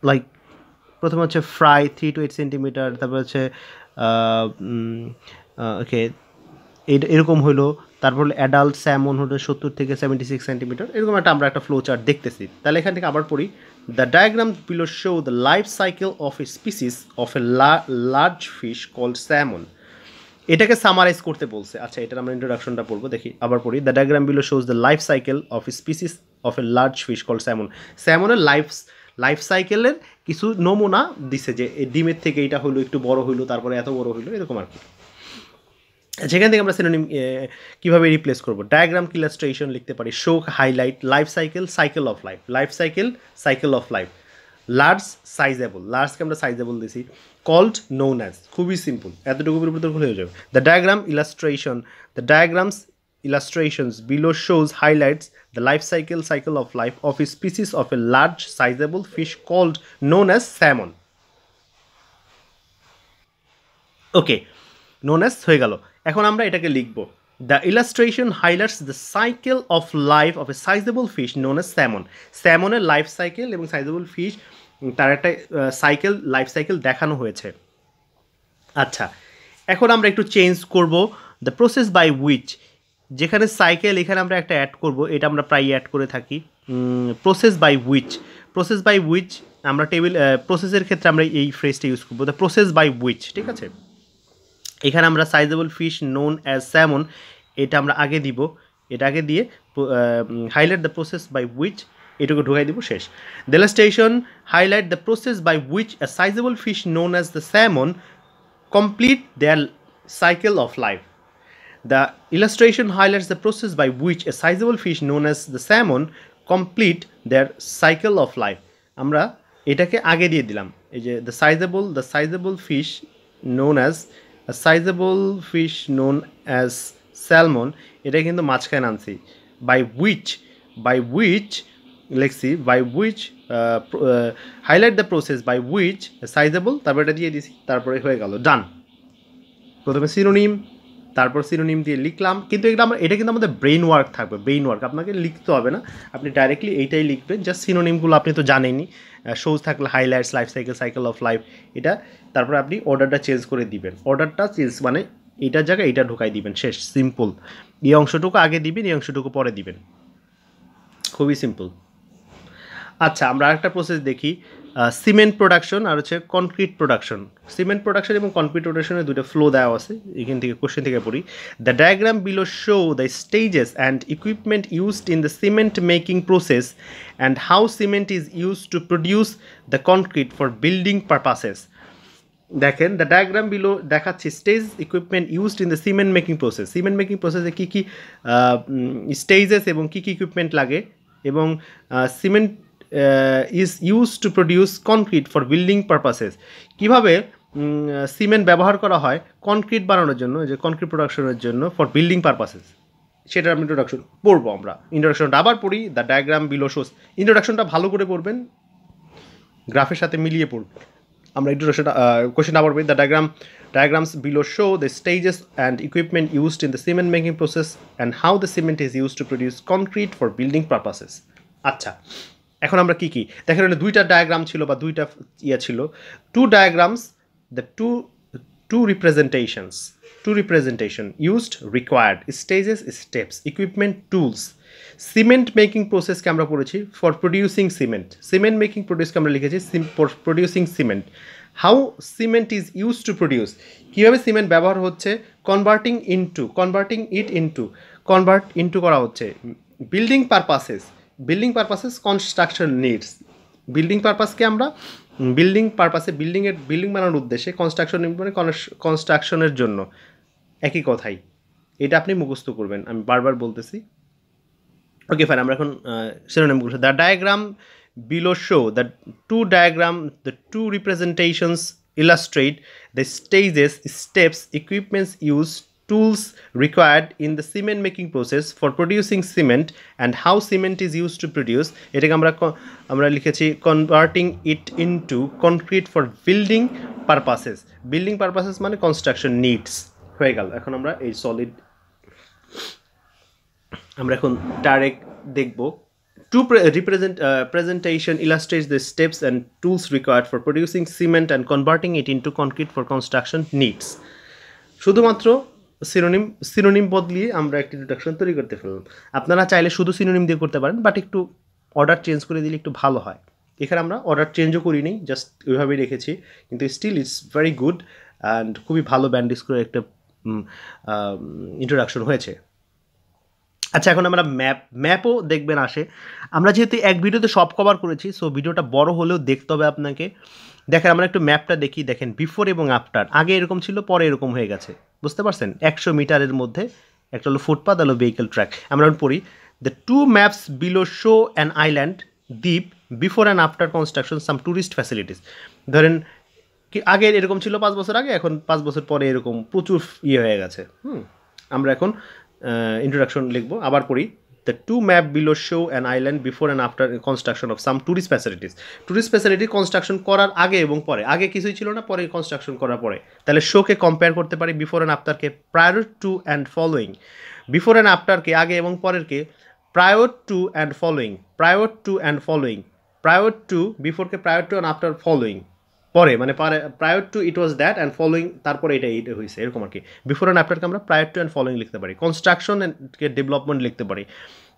লাইক প্রথমে হচ্ছে ফ্রাই 3 to 8 সেন্টিমিটার, তারপরে হচ্ছে ওকে এরকম হলো, তারপর অ্যাডাল্ট স্যামন হলো 70 থেকে 76 সেন্টিমিটার, এরকম আমরা একটা ফ্লো চার্ট দেখতেছি। তাহলে এখান থেকে আবার পড়ি, the diagram below show the life cycle of a species of a large fish called salmon. এটাকে সামারাইজ করতে বলছে। আচ্ছা, এটার আমরা ইন্ট্রোডাকশনটা পড়বো, দেখি আবার পড়ি। The diagram below shows the life cycle of a species of a large fish called salmon. স্যামনের লাইফ সাইকেলের কিছু নমুনা দিছে, যে এই ডিমের থেকে এটা হইলো, একটু বড় হইলো, তারপরে এত বড় হইলো, এরকম আর কি। সেখান থেকে আমরা সিনোনিম কীভাবে রিপ্লেস করবো, ডায়াগ্রাম ইলাস্ট্রেশন লিখতে পারি, show highlight, life cycle, cycle of life, life cycle, cycle of life. Large sizeable, লার্জকে আমরা সাইজেবল দিছি। কল্ড, নোন অ্যাজ, খুবই সিম্পল, এতটুকুর উপর খুলে হয়ে যাবে। The diagram illustration, the diagrams illustrations below shows highlights the life cycle of life of a species of a large sizable fish called known as salmon. Okay, known as হয়ে গেল। এখন আমরা এটাকে লিখব, the illustration highlights the cycle of life of a sizable fish known as salmon. স্যামনের লাইফ সাইকেল এবং সাইজেবল ফিশ, তার একটা সাইকেল, লাইফ সাইকেল দেখানো হয়েছে। আচ্ছা, এখন আমরা একটু চেঞ্জ করব, দ্য প্রসেস বাই উইচ, যেখানে সাইকেল এখানে আমরা একটা অ্যাড করব, এটা আমরা প্রায় অ্যাড করে থাকি। Process by which, process by which আমরা টেবিল প্রসেসের ক্ষেত্রে আমরা এই ফ্রেজটা ইউজ করবো, দ্য প্রসেস বাই উইচ, ঠিক আছে। এখানে আমরা sizeable fish known as salmon, এটা আমরা আগে দিব, এটা আগে দিয়ে highlight the process by which, এটুকু ঢুকাই দিব, শেষ। The illustration highlight the process by which a sizeable fish known as the salmon complete their cycle of life. The illustration highlights the process by which a sizable fish known as the salmon complete their cycle of life. আমরা এটাকে আগে দিয়ে দিলাম, এই যে the sizable fish known as a sizable fish known as salmon, এটা কিন্তু মাঝখানে আনছি। by which লিখছি, by which highlight the process by which a sizable, তারপর এটা দিয়ে দিছি, তারপরে হয়ে গেল, ডান। প্রথমে সিনোনিম, তারপর সিনোনিম দিয়ে লিখলাম, কিন্তু এটা কিন্তু আমাদের ব্রেইন ওয়ার্ক থাকবে, ব্রেইন ওয়ার্ক, আপনাকে লিখতে হবে না, আপনি ডাইরেক্টলি এইটাই লিখবেন, জাস্ট সিনোনিমগুলো আপনি তো জানেনই, শোজ থাকলে highlights, life cycle, cycle of life, এটা, তারপরে আপনি অর্ডারটা চেঞ্জ করে দিবেন, অর্ডারটা চেঞ্জ মানে এইটার জায়গায় এইটা ঢুকাই দিবেন, শেষ, সিম্পল। এই অংশটুকু আগে দিবেন, এই অংশটুকু পরে দিবেন, খুবই সিম্পল। আচ্ছা, আমরা আরেকটা প্রসেস দেখি, সিমেন্ট প্রোডাকশন আর হচ্ছে কনক্রিট প্রোডাকশন। সিমেন্ট প্রোডাকশন এবং কনক্রিট প্রোডাকশনের দুটো ফ্লো দেওয়া আছে, এখান থেকে কোশ্চেন থেকে পড়ি। The diagram below show the stages and equipment used in the cement making process and how cement is used to produce the concrete for building purposes. দেখেন, দ্য ডায়াগ্রাম বিলো দেখাচ্ছে stage equipment used in the cement making process, cement making প্রসেসে কী কী স্টেজেস এবং কী কী ইকুইপমেন্ট লাগে, এবং cement is use to produce concrete for building purposes, কীভাবে সিমেন্ট ব্যবহার করা হয় কনক্রিট বানানোর জন্য, যে কনক্রিট প্রোডাকশনের জন্য ফর বিল্ডিং পারপাসেস, সেটার আমি ইন্ট্রোডাকশন পড়বো। আমরা ইন্ট্রোডাকশনটা আবার পড়ি, দ্য ডায়াগ্রাম বিলো শোস, ইন্ট্রোডাকশনটা ভালো করে পড়বেন, গ্রাফের সাথে মিলিয়ে পড়বেন। আমরা ইন্ট্রোডাকশনটা কোশ্চেন আবার পড়ি, the diagrams below show the stages and equipment used in the cement making process and how the cement is used to produce concrete for building purposes. আচ্ছা, এখন আমরা কি দেখেন, দুইটা ডায়াগ্রাম ছিল বা দুইটা ছিল, two diagrams, the two representation used, required, stages, steps, equipment, tools. Cement making process কে আমরা পড়েছি for producing cement. Cement making process কে আমরা লিখেছি for producing cement. How cement is used to produce, কিভাবে সিমেন্ট ব্যবহার হচ্ছে, convert into করা হচ্ছে, building purposes construction needs. Building পারপাসকে আমরা বিল্ডিং বানানোর উদ্দেশ্যে কনস্ট্রাকশনের জন্য একই কথাই, এটা আপনি মুখস্থ করবেন, আমি বারবার বলতেছি। ওকে ফাইন, আমরা এখন সিনোনিমগুলো, the diagram below show the two representations illustrate the stages, steps, equipments used, tools required in the cement making process for producing cement and how cement is used to produce. এটাকে আমরা লিখেছি converting it into concrete for building purposes মানে construction needs হয়ে গেল। এখন আমরা এই সলিড আমরা এখন ডাইরেক্ট দেখব। Two presentation illustrates the steps and tools required for producing cement and converting it into concrete for construction needs. শুধুমাত্র সিনোনিম বদলিয়ে আমরা একটা ইন্ট্রোডাকশন তৈরি করতে ফেললাম। আপনারা চাইলে শুধু সিনোনিম দিয়ে করতে পারেন, বাট একটু অর্ডার চেঞ্জ করে দিলে একটু ভালো হয়। এখানে আমরা অর্ডার চেঞ্জও করিনি, জাস্ট ওইভাবেই রেখেছি, কিন্তু still it's very good and খুবই ভালো ব্যান্ডিজ করে একটা ইন্ট্রোডাকশন হয়েছে। আচ্ছা, এখন আমরা ম্যাপও দেখবেন আসে। আমরা যেহেতু এক ভিডিওতে সব কভার করেছি, সো ভিডিওটা বড় হলেও দেখতে হবে আপনাকে। দেখেন, আমরা একটু ম্যাপটা দেখি। দেখেন, বিফোর এবং আফটার, আগে এরকম ছিল, পরে এরকম হয়ে গেছে, বুঝতে পারছেন? 100 মিটারের মধ্যে একটা হলো ফুটপাথ, হলো ভেহিকেল ট্র্যাক। আমরা পড়ি, the two maps below show an island দ্বীপ before and after construction some tourist facilities. ধরেন কি আগে এরকম ছিল 5 বছর আগে, এখন 5 বছর পরে এরকম প্রচুর হয়ে গেছে। আমরা এখন ইন্ট্রোডাকশন লিখবো, আবার পড়ি। The two map below show an island before and after construction of some tourist facilities. Tourist facility construction করার আগে এবং পরে, আগে কিছুই ছিল না, পরে কনস্ট্রাকশন করার পরে। তাহলে শোকে কম্পেয়ার করতে পারি বিফোর অ্যান্ড আফটারকে, prior to and following. Before and আফটারকে, আগে এবং পরেরকে প্রায়র টু অ্যান্ড ফলোয়িং, বিফোরকে prior to and after following, পরে মানে prior to it was that and following, তারপরে এটা হয়েছে, এরকম আর কি। বিফোর অ্যান্ড আফটারকে আমরা প্রায়র টু অ্যান্ড ফলোয়িং লিখতে পারি। কনস্ট্রাকশনকে ডেভেলপমেন্ট লিখতে পারি,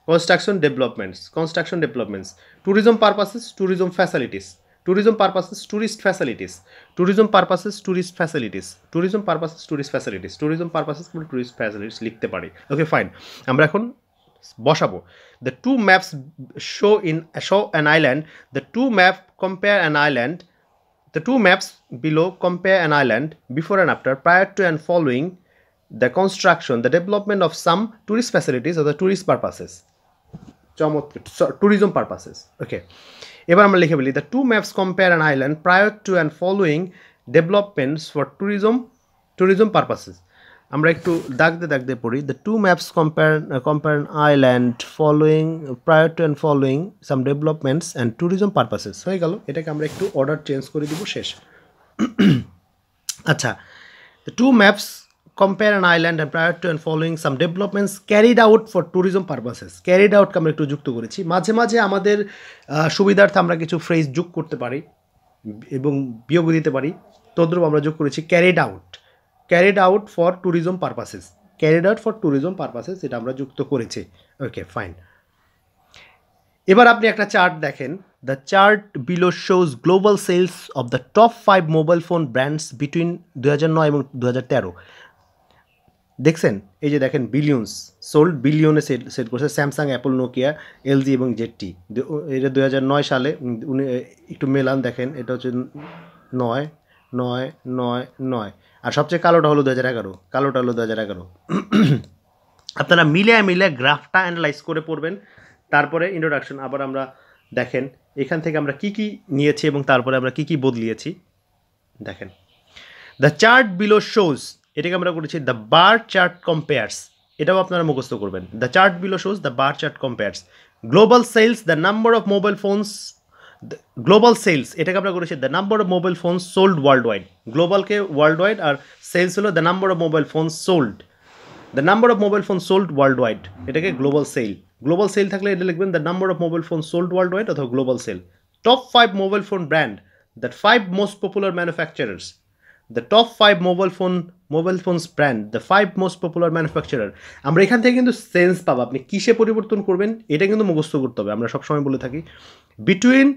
construction developments. Tourism purposes, tourism facilities, tourism purposes, tourist facilities, tourism purposes, tourist facilities, tourism purposes, tourist facilities, tourism purposes, tourist facilities লিখতে পারি। ওকে ফাইন, আমরা এখন বসাবো। The two maps show an island. The two maps compare an island. The two maps below compare an island before and after, prior to and following the construction, the development of some tourist facilities or the tourist purposes. Tourism purposes. Okay. এবার আমরা লিখে বলি, the two maps compare an island prior to and following developments for tourism purposes. আমরা একটু দাগতে পড়ি, the two maps compare an island prior to and following some developments and tourism purposes হয়ে গেল। এটাকে আমরা একটু অর্ডার চেঞ্জ করে দিব, শেষ। আচ্ছা, the two maps compare an island and prior to and following some developments carried out for tourism purposes. Carried out কে আমরা একটু যুক্ত করেছি। মাঝে মাঝে আমাদের সুবিধার্থে আমরা কিছু ফ্রেজ যোগ করতে পারি এবং বিয়োগ দিতে পারি, তদ্রূপ আমরা যোগ করেছি carried out for tourism purposes, এটা আমরা যুক্ত করেছি। ওকে ফাইন, এবার আপনি একটা চার্ট দেখেন। The chart below shows global sales of the top 5 mobile phone brands between 2009 এবং 2013। দেখছেন, এই যে দেখেন, বিলিয়নস সোল্ড, বিলিয়নে সেট করছে স্যামসাং, অ্যাপল, নোকিয়া, এলজি এবং জেডটি। এটা 2009 সালে, উনি একটু মেলান, দেখেন এটা হচ্ছে 9 আর সবচেয়ে কালোটা হলো 2011। আপনারা মিলে গ্রাফটা অ্যানালাইজ করে পড়বেন, তারপরে ইন্ট্রোডাকশন। আবার আমরা দেখেন এখান থেকে আমরা কি নিয়েছি এবং তারপরে আমরা কি বদলিয়েছি। দেখেন, দ্য চার্ট বিলো শোজ, এটাকে আমরা করেছি দ্য বার চার্ট কম্পেয়ার্স, এটাও আপনারা মুখস্থ করবেন। The chart below shows the bar chart compares. Global sales, the number of mobile phones, global sales এটাকে আমরা করেছি the number of mobile phone sold worldwide. গ্লোবালকে ওয়ার্ল্ড ওয়াইড আর সেলস হলো the number of mobile phone sold, the number of mobile phone sold worldwide, এটাকে গ্লোবাল সেল থাকলে এটা লিখবেন the number of mobile phone sold worldwide অথবা global sale. Top 5 mobile phone brand, that 5 most popular manufacturers, the top 5 mobile phones brand, the 5 most popular manufacturer. আমরা এখান থেকে কিন্তু সেন্স পাবো, আপনি কিসে পরিবর্তন করবেন এটা কিন্তু মুখস্থ করতে হবে। আমরা সবসময় বলে থাকি between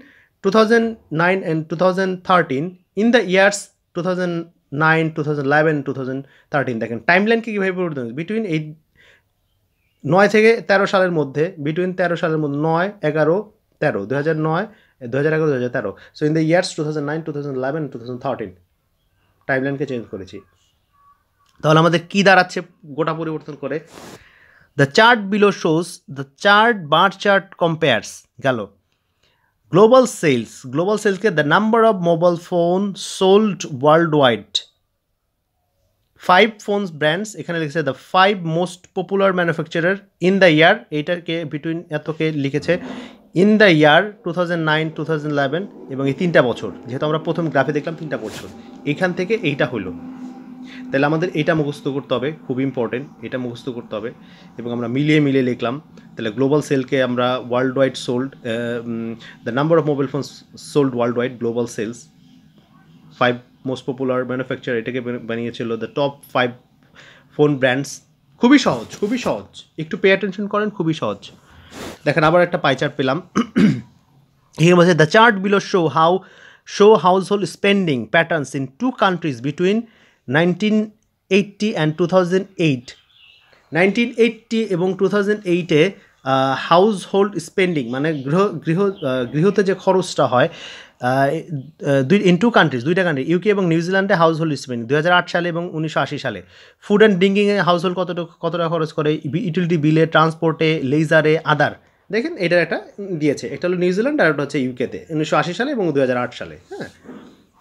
2009 and 2013, in the years 2009, 2011, 2013, দেখেন টাইমলাইনকে কীভাবে পরিবর্তন হয়েছে। বিটুইন এই 9 থেকে 13 সালের মধ্যে, বিটুইন 13 সালের মধ্যে 9, 11, 13, 2009, 2011, 2013। সো ইন দ্য ইয়ার্স 2009, 2011, 2013 টাইমলাইনকে চেঞ্জ করেছি। তাহলে আমাদের কী দাঁড়াচ্ছে গোটা পরিবর্তন করে? The chart below shows, the chart bar chart compares গেল গ্লোবাল সেলসকে the number of mobile phone sold worldwide, 5 phones brands, এখানে লিখেছে the 5 most popular manufacturer in the year, এইটাকে বিটুইন এতকে লিখেছে ইন দ্য ইয়ার 2009, 2011, এবং এই 3টা বছর, যেহেতু আমরা প্রথম গ্রাফে দেখলাম 3টা বছর, এখান থেকে এইটা হলো। তাহলে আমাদের এটা মুখস্থ করতে হবে, খুব ইম্পর্টেন্ট, এটা মুখস্থ করতে হবে। এবং আমরা মিলিয়ে লিখলাম, তাহলে গ্লোবাল সেলকে আমরা worldwide sold, the number of mobile phone sold worldwide, global sales, 5 most popular manufacture, এটাকে বানিয়েছিল দ্য টপ 5 ফোন ব্র্যান্ডস। খুবই সহজ, একটু পে অ্যাটেনশন করেন, খুবই সহজ। দেখেন আবার একটা পাই চার্ট পেলাম, এর মধ্যে the chart below show household spending patterns in 2 countries between 1980 and 2008। 1980 এবং 2008-এ হাউসহোল্ড স্পেন্ডিং মানে গৃহতে যে খরচটা হয় ইন 2 কান্ট্রিজ, 2টা কান্ট্রি, ইউকে এবং নিউজিল্যান্ডে হাউসহোল্ড স্পেন্ডিং 2008 সালে এবং 1980 সালে। ফুড অ্যান্ড ড্রিঙ্কিংয়ে হাউসহোল্ড কতটা খরচ করে, ইউটিলিটি বিলে, ট্রান্সপোর্টে, লেজারে, আদার। দেখেন এটার একটা দিয়েছে, একটা হলো নিউজিল্যান্ড আর একটা হচ্ছে ইউকেতে 1980 সালে এবং 2008 সালে। হ্যাঁ,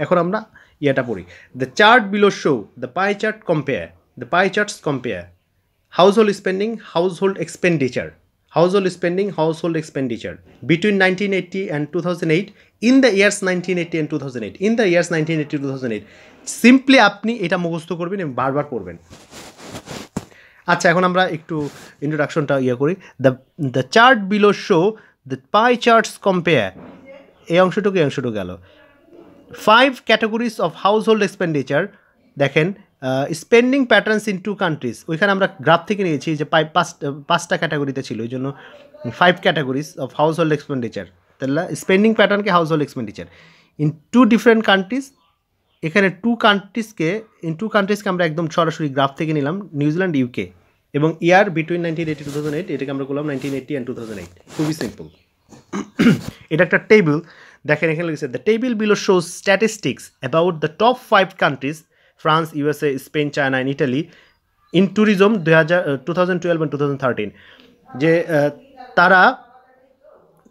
এখন আমরা ইয়েটা পড়ি। The chart below show the pi charts compare household spending, household expenditure between 1980 and 2008, in the years 1980 and 2008, in the years 1980 to 2008। Simply আপনি এটা মুখস্থ করবেন এবং বারবার পড়বেন। আচ্ছা, এখন আমরা একটু ইন্ট্রোডাকশনটা করি। The chart below show the pi charts compare, এই অংশটুকু গেল। 5 ক্যাটাগরিজ অফ হাউসহোল্ড এক্সপেন্ডিচার, দেখেন স্পেন্ডিং প্যাটার্নস ইন 2 কান্ট্রিজ, ওইখানে আমরা গ্রাফ থেকে নিয়েছি যে 5টা ক্যাটাগরিতে ছিল, ওই জন্য 5 ক্যাটাগরিজ অফ হাউসহোল্ড এক্সপেন্ডিচার। তাহলে স্পেন্ডিং প্যাটার্নকে household expenditure in 2 different countries, এখানে 2 কান্ট্রিজকে আমরা একদম সরাসরি গ্রাফ থেকে নিলাম, নিউজিল্যান্ড, ইউকে, এবং ইয়ার বিটুইন 1980 to 2008, এটাকে আমরা করলাম 1980 and 2008। খুবই সিম্পল। এটা একটা টেবিল, দেখেন এখানে লিখেছে the table below shows statistics about the top 5 countries, France, USA, Spain, China and Italy, in tourism 2012 and 2013। যে তারা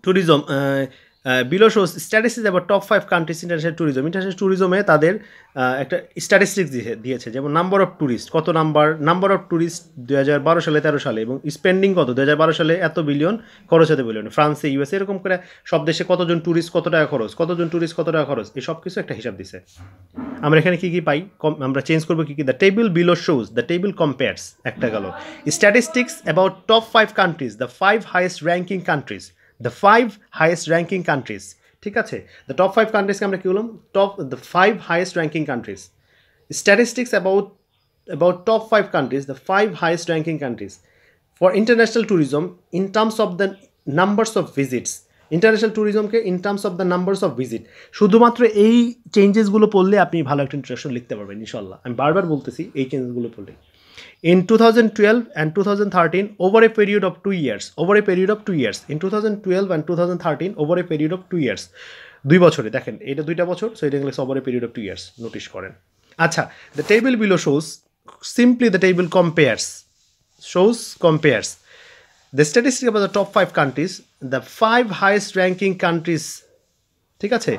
tourism below shows statistics about top 5 countries international ট্যুরিজমে তাদের একটা স্ট্যাটিস্টিক্স দিয়েছে, যেমন নাম্বার অফ ট্যুরিস্ট, কত নাম্বার অফ ট্যুরিস্ট 2012 সালে, 13 সালে, এবং স্পেন্ডিং কত, 2012 সালে এত বিলিয়ন, খরচ হতে বিলিয়ন, ফ্রান্সে, ইউএসএ, এরকম করে সব দেশে কতজন ট্যুরিস্ট কত টাকা খরচ, এই সব কিছু একটা হিসাব দিছে। আমরা এখানে কী পাই, আমরা চেঞ্জ করবো কী the table below shows, the table compares, একটা গেল। Statistics about top 5 countries, the 5 highest ranking countries, ঠিক আছে। দ্য টপ 5 কান্ট্রিজকে আমরা কী বললাম, the 5 highest ranking countries. Statistics about top 5 countries, the 5 highest ranking countries for international tourism in terms of the numbers of visits. International ট্যুরিজমকে in terms of the numbers of visit, শুধুমাত্র এই চেঞ্জেসগুলো পড়লে আপনি ভালো একটা ইন্ট্রোডাকশন লিখতে পারবেন ইনশাল্লাহ। আমি বারবার বলতেছি এই চেঞ্জেসগুলো পড়লে। In 2012 and 2013, over a period of 2 years, in 2012 and 2013, over a period of 2 years, 2 বছরে, দেখেন এটা 2টা বছর, সো এটা English over a period of 2 years, notice করেন। আচ্ছা, the table below shows, simply the table compares the statistics about the top 5 countries, the 5 highest ranking countries, ঠিক আছে,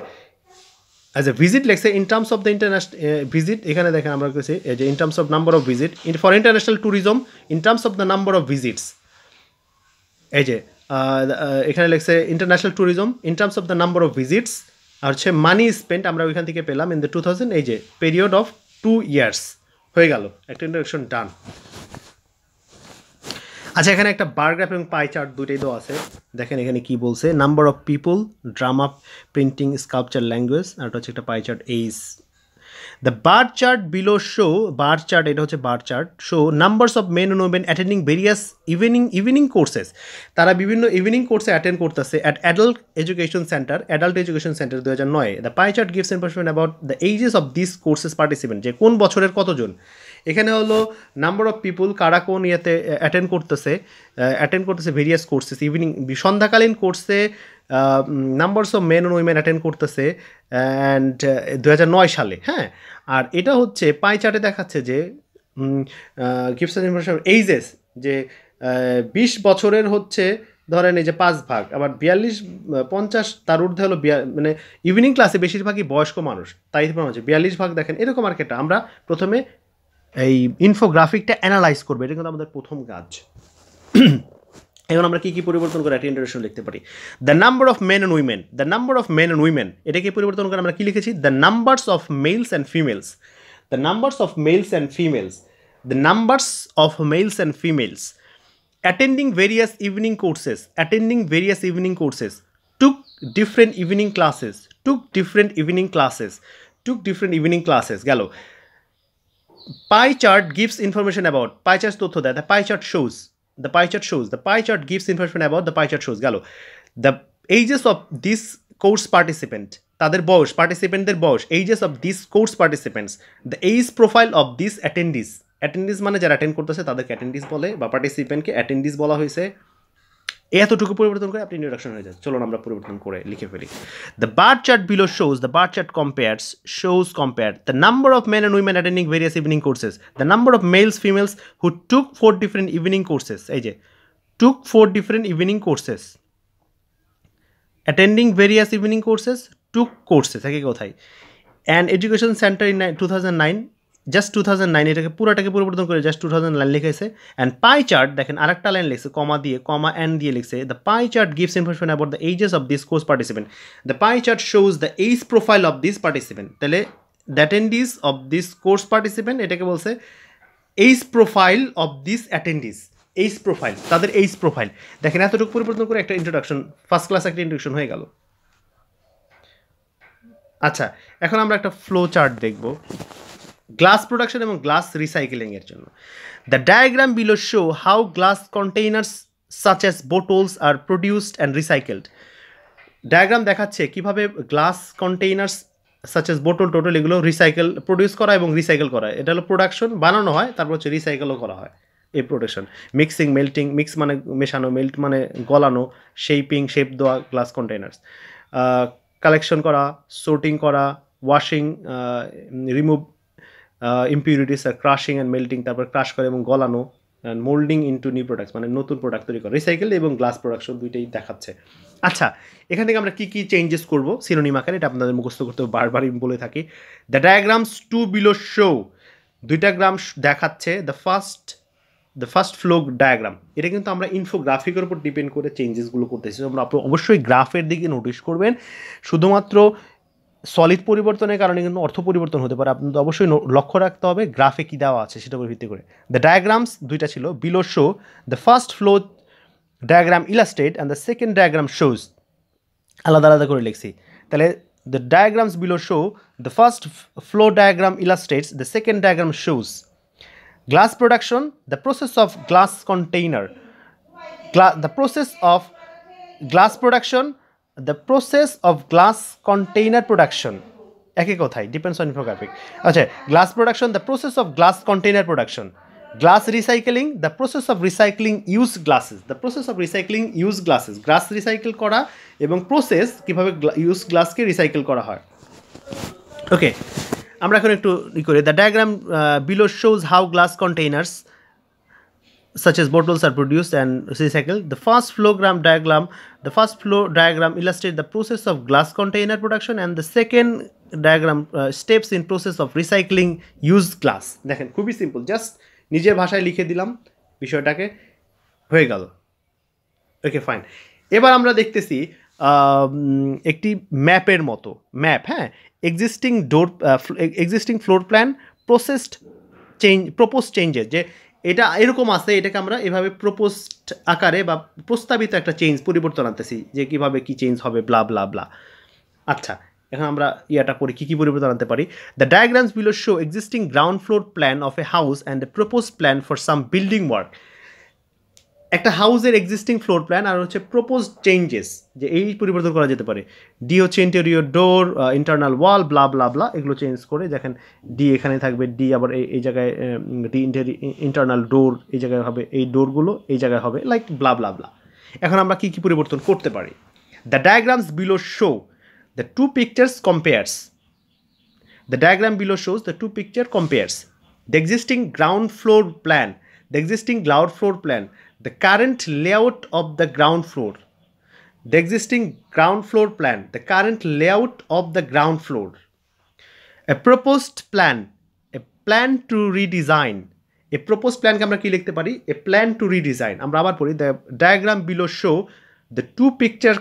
as a visit, let's say in terms of the international visit, এখানে দেখেন আমরা কইছি যে in terms of number of visit, for international tourism in terms of the number of visits, এই যে এখানে লেখছে international tourism in terms of the number of visits, আর হচ্ছে মানি স্পেন্ট আমরা ওইখান থেকে পেলাম in the 2000, এই যে period of 2 years হয়ে গেল, একটা ইন্ট্রোডাকশন ডান। আচ্ছা, এখানে একটা বার গ্রাফ এবং পাই চার্ট দুটোই দেওয়া আছে, দেখেন এখানে কি বলছে, number of people, drama, printing, sculpture, language, আর হচ্ছে একটা pie chart age. The bar chart below show, bar chart এটা হচ্ছে bar chart, show numbers of men and women attending various evening courses, তারা বিভিন্ন ইভিনিং কোর্সে অ্যাটেন্ড করতেছে at adult education centre 2009। The pie chart gives information about the ages of this courses participant, যে কোন বছরের কতজন। এখানে হলো নাম্বার অফ পিপুল, কারা কোন ইয়েতে অ্যাটেন্ড করতেছে ভেরিয়াস কোর্সেস, ইভিনিং সন্ধ্যাকালীন কোর্সে numbers of men and women attend করতেছে অ্যান্ড 2009 সালে। হ্যাঁ, আর এটা হচ্ছে পাই চার্টে দেখাচ্ছে যে গিভস ইনফরমেশন এইজেস, যে 20 বছরের হচ্ছে ধরেন এই যে 5 ভাগ, আবার 42-50 তার ঊর্ধ্বে হলো মানে ইভিনিং ক্লাসে বেশিরভাগই বয়স্ক মানুষ, তাই হচ্ছে 42 ভাগ দেখেন এরকম আর কি। আমরা প্রথমে এই ইনফোগ্রাফিকটা অ্যানালাইজ করবো, এটা কিন্তু আমাদের প্রথম কাজ। এখন আমরা কী কী পরিবর্তন করে একটা ইন্ট্রোডাকশন লিখতে পারি। The number of men and women, the number of men and women, এটাকে পরিবর্তন করে আমরা কী লিখেছি, the numbers of males and females, the numbers of males and females, the numbers of males and females attending various evening courses, took different evening classes, গেল। pie chart gives information about, pie chart তথ্য দেয়, the pie chart gives information about the pie chart shows, গেল। the ages of this course participant, তাদের বয়স, পার্টিসিপেন্টদের বয়স, ages of this course participants, the age profile of these attendees, অ্যাটেন্ডিস মানে যারা অ্যাটেন্ড করতেছে তাদেরকে অ্যাটেন্ডিস বলে, বা পার্টিসিপেন্টকে অ্যাটেন্ডিস বলা হয়েছে। এতটুকু পরিবর্তন করে আপনি ইন্ট্রোডাকশন হয়ে যায়। চলুন আমরা পরিবর্তন করে লিখে ফেলি। The bar chart below the bar chart compare the number of men and women attending various evening courses, the number of males females who took 4 different evening courses, এই যে took 4 different evening courses, attending various evening courses, took courses, একই কোথায়। And education centre in 2009, just 2009, এটাকে পুরোটাকে পরিবর্তন করে জাস্ট 2009 লিখেছে। অ্যান্ড পাই চার্ট দেখেন আরেকটা লাইন লিখছে কমা অ্যান্ড দিয়ে লিখছে, the pie chart gives information about the ages of this course participant, the pie chart shows the age profile of this participant. তাহলে the attendees of this course participant, এটাকে বলছে age profile of this attendees, age profile, তাদের এজ প্রোফাইল। দেখেন এতটুকু পরিবর্তন করে একটা ইন্ট্রোডাকশন, ফার্স্ট ক্লাস একটা ইন্ট্রোডাকশন হয়ে গেল। আচ্ছা, এখন আমরা একটা ফ্লো চার্ট দেখব গ্লাস প্রোডাকশন এবং গ্লাস রিসাইকেলিংয়ের জন্য। The diagram below show how glass containers such as bottles are produced and recycled. Diagram দেখাচ্ছে কীভাবে glass containers such as bottle total এগুলো প্রডিউস করা এবং রিসাইকেল করা, এটা হলো প্রোডাকশন, বানানো হয়, তারপর হচ্ছে রিসাইকেলও করা হয়। এই প্রোডাকশন মিক্সিং, মেল্টিং, মিক্স মানে মেশানো, মেল্ট মানে গলানো, শেপ দেওয়া গ্লাস কন্টেইনার্স, কালেকশন করা, sorting করা, washing, remove impurities, crushing and melting, তারপর ক্রাশ করে এবং গলানো, and moulding into new products মানে নতুন প্রোডাক্ট তৈরি করা। রিসাইকেল এবং গ্লাস প্রোডাকশন দুইটাই দেখাচ্ছে। আচ্ছা, এখান থেকে আমরা কী কী চেঞ্জেস করবো সিনোনিম আকারে, এটা আপনাদের মুখস্থ করতে বারবারই বলে থাকি। The diagrams two below show, দুইটা গ্রাম দেখাচ্ছে, দ্য ফার্স্ট ফ্লো ডায়াগ্রাম, এটা কিন্তু আমরা ইনফোগ্রাফিকের উপর ডিপেন্ড করে চেঞ্জেসগুলো করতেছি। আমরা অবশ্যই গ্রাফের দিকে নোটিশ করবেন, শুধুমাত্র সলিড পরিবর্তনের কারণে কিন্তু অর্থ পরিবর্তন হতে পারে, আপনাদের অবশ্যই লক্ষ্য রাখতে হবে গ্রাফে কী দেওয়া আছে সেটার উপর ভিত্তি করে। দ্য ডায়াগ্রামস দুইটা ছিল, below show the first flow diagram illustrate and the second diagram shows, আলাদা আলাদা করে লিখছি। তাহলে the diagrams below show the first flow diagram illustrates, the second diagram shows glass production, the process of glass container, the process of glass production, the process of glass container production, একই কথাই, depends on infographic. আচ্ছা, glass production, the process of glass container production, glass recycling, the process of recycling used glasses, the process of recycling used glasses, glass recycle করা এবং প্রসেস কীভাবে ইউজ গ্লাসকে রিসাইকেল করা হয়। ওকে, আমরা এখন একটু ই করি। The diagram below shows how glass containers such as bottles are produced and recycled. The first flow diagram illustrate the process of glass container production and the second diagram steps in process of recycling used glass. দেখেন খুবই সিম্পল, জাস্ট নিজের ভাষায় লিখে দিলাম বিষয়টাকে, হয়ে গেল। ওকে, ফাইন। এবার আমরা দেখতেছি একটি ম্যাপের মতো, হ্যাঁ, existing floor plan, proposed changes, যে এটা এরকম আছে, এটাকে আমরা এভাবে প্রপোজড আকারে বা প্রস্তাবিত একটা পরিবর্তন আনতেছি, যে কীভাবে কী চেঞ্জ হবে, ব্লা ব্লা ব্লা। আচ্ছা, এখন আমরা ইয়াটা পড়ি কী কী পরিবর্তন আনতে পারি। The diagrams below show existing ground floor plan of a house and a proposed plan for some building work. একটা হাউসের এক্সিস্টিং ফ্লোর প্ল্যান আর হচ্ছে প্রপোজড চেঞ্জেস, যে এই পরিবর্তন করা যেতে পারে। ডি হচ্ছে ইন্টেরিয়র ডোর, ইন্টারনাল ওয়াল, ব্লা ব্লা ব্লা, এগুলো চেঞ্জ করে দেখেন ডি এখানে থাকবে, ডি আবার এই জায়গায় ডি ইন্টারনাল ডোর এই জায়গায় হবে, এই ডোরগুলো এই জায়গায় হবে, লাইক ব্লা ব্লা ব্লা। এখন আমরা কী কী পরিবর্তন করতে পারি। The diagrams below show the two pictures compares. The diagram below shows the two picture compares the existing ground floor plan, the current layout of the ground floor, the existing ground floor plan, the current layout of the ground floor, a proposed plan, a plan to redesign, a proposed plan কে আমরা কি লিখতে পারি, a plan to redesign। আমরা আবার পড়ি, the diagram below show the two pictures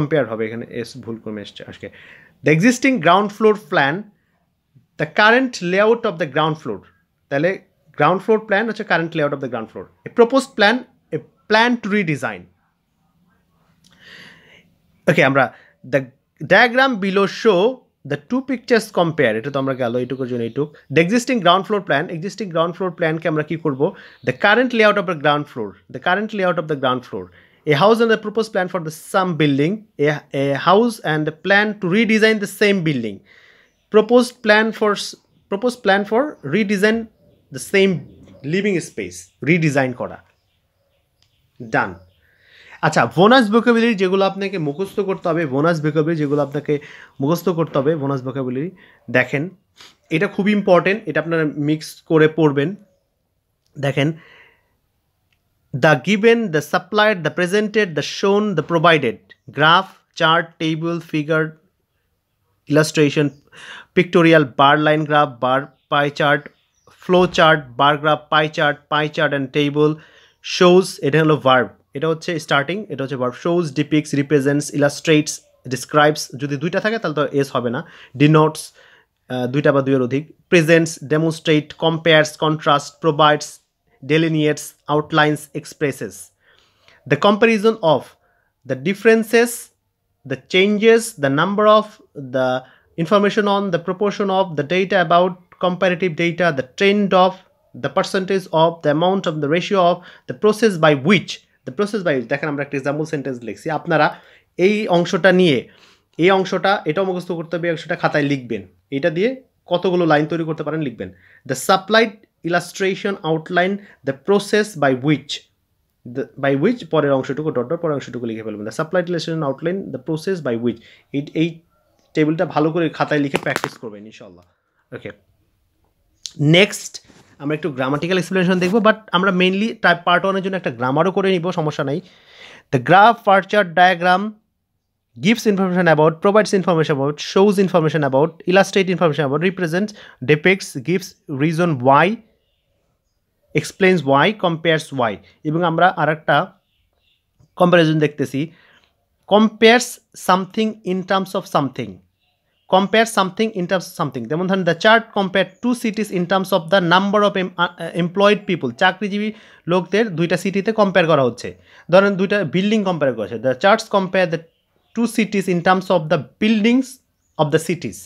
compare হবে, এখানে এস ভুল করে এসছে আজকে। The existing ground floor plan, the current layout of the ground floor, তাহলে গ্রাউন্ড ফ্লোর প্ল্যান হচ্ছে current layout of the ground floor. A proposed plan, a plan to redesign. Okay, আমরা the diagram below show the two pictures compare, এটা তো আমরা গেল এইটুকুর জন্য এইটুক। দ্য এক্সিস্টিং গ্রাউন্ড ফ্লোর প্ল্যানকে আমরা কী করবো, the current layout of the ground floor, a house and the proposed plan for the some building, a house and a plan to redesign the same building, proposed plan for redesign the same living space, redesign করা, done। আচ্ছা, বোনাস ভোকাবুলারি যেগুলো আপনাকে মুখস্থ করতে হবে, বোনাস ভোকাবুলারি দেখেন, এটা খুব ইম্পর্টেন্ট, এটা আপনারা মিক্স করে পড়বেন। দেখেন, the given, the supplied, the presented, the shown, the provided, graph, chart, table, figure, illustration, pictorial, bar line graph, bar pie chart, flow chart, bar graph, pie chart and table, shows, এটা হলো verb, এটা হচ্ছে starting, এটা হচ্ছে verb, shows, depicts, represents, illustrates, describes, যদি দুইটা থাকে তাহলে তো s হবে না, denotes, দুইটা বা দুইয়ের অধিক, presents, demonstrate, compares, contrast, provides, delineates, outlines, expresses. The comparison of the differences, the changes, the number of, the information on, the proportion of, the data about, comparative data, the trend of, the percentage of, the amount of, the ratio of, the process by which, দেখেন আমরা একটা এক্সাম্পল সেন্টেন্স লিখছি, আপনারা এই অংশটা নিয়ে এই অংশটা এটাও মুখস্থ করতে হবে, অংশটা খাতায় লিখবেন, এটা দিয়ে কতগুলো লাইন তৈরি করতে পারেন লিখবেন। The supplied illustration outline the process by which পরের অংশটুকু ডট পরের অংশটুকু লিখে ফেলবেন। The supplied illustration outline the process by which, এই টেবিলটা ভালো করে খাতায় লিখে প্র্যাকটিস করবেন ইনশাআল্লাহ। ওকে, নেক্সট আমরা একটু গ্রামাটিক্যাল এক্সপ্লেনেশন দেখবো, বাট আমরা মেইনলি পার্ট 1 এর জন্য একটা গ্রামারও করে নিব, সমস্যা নাই। The graph, bar chart, diagram gives information about, provides information about, shows information about, illustrates information about, represents, depicts, gives reason why, explains why, compares why। এবং আমরা আরেকটা কম্পারিজন দেখতেছি, compares something in terms of something, যেমন ধরেন the chart compared two cities in terms of the number of employed people, চাকরিজীবী লোকদের দুইটা সিটিতে কম্পেয়ার করা হচ্ছে, ধরেন দুইটা বিল্ডিং কম্পেয়ার করা হচ্ছে। the charts compare the two cities in terms of the buildings of the cities,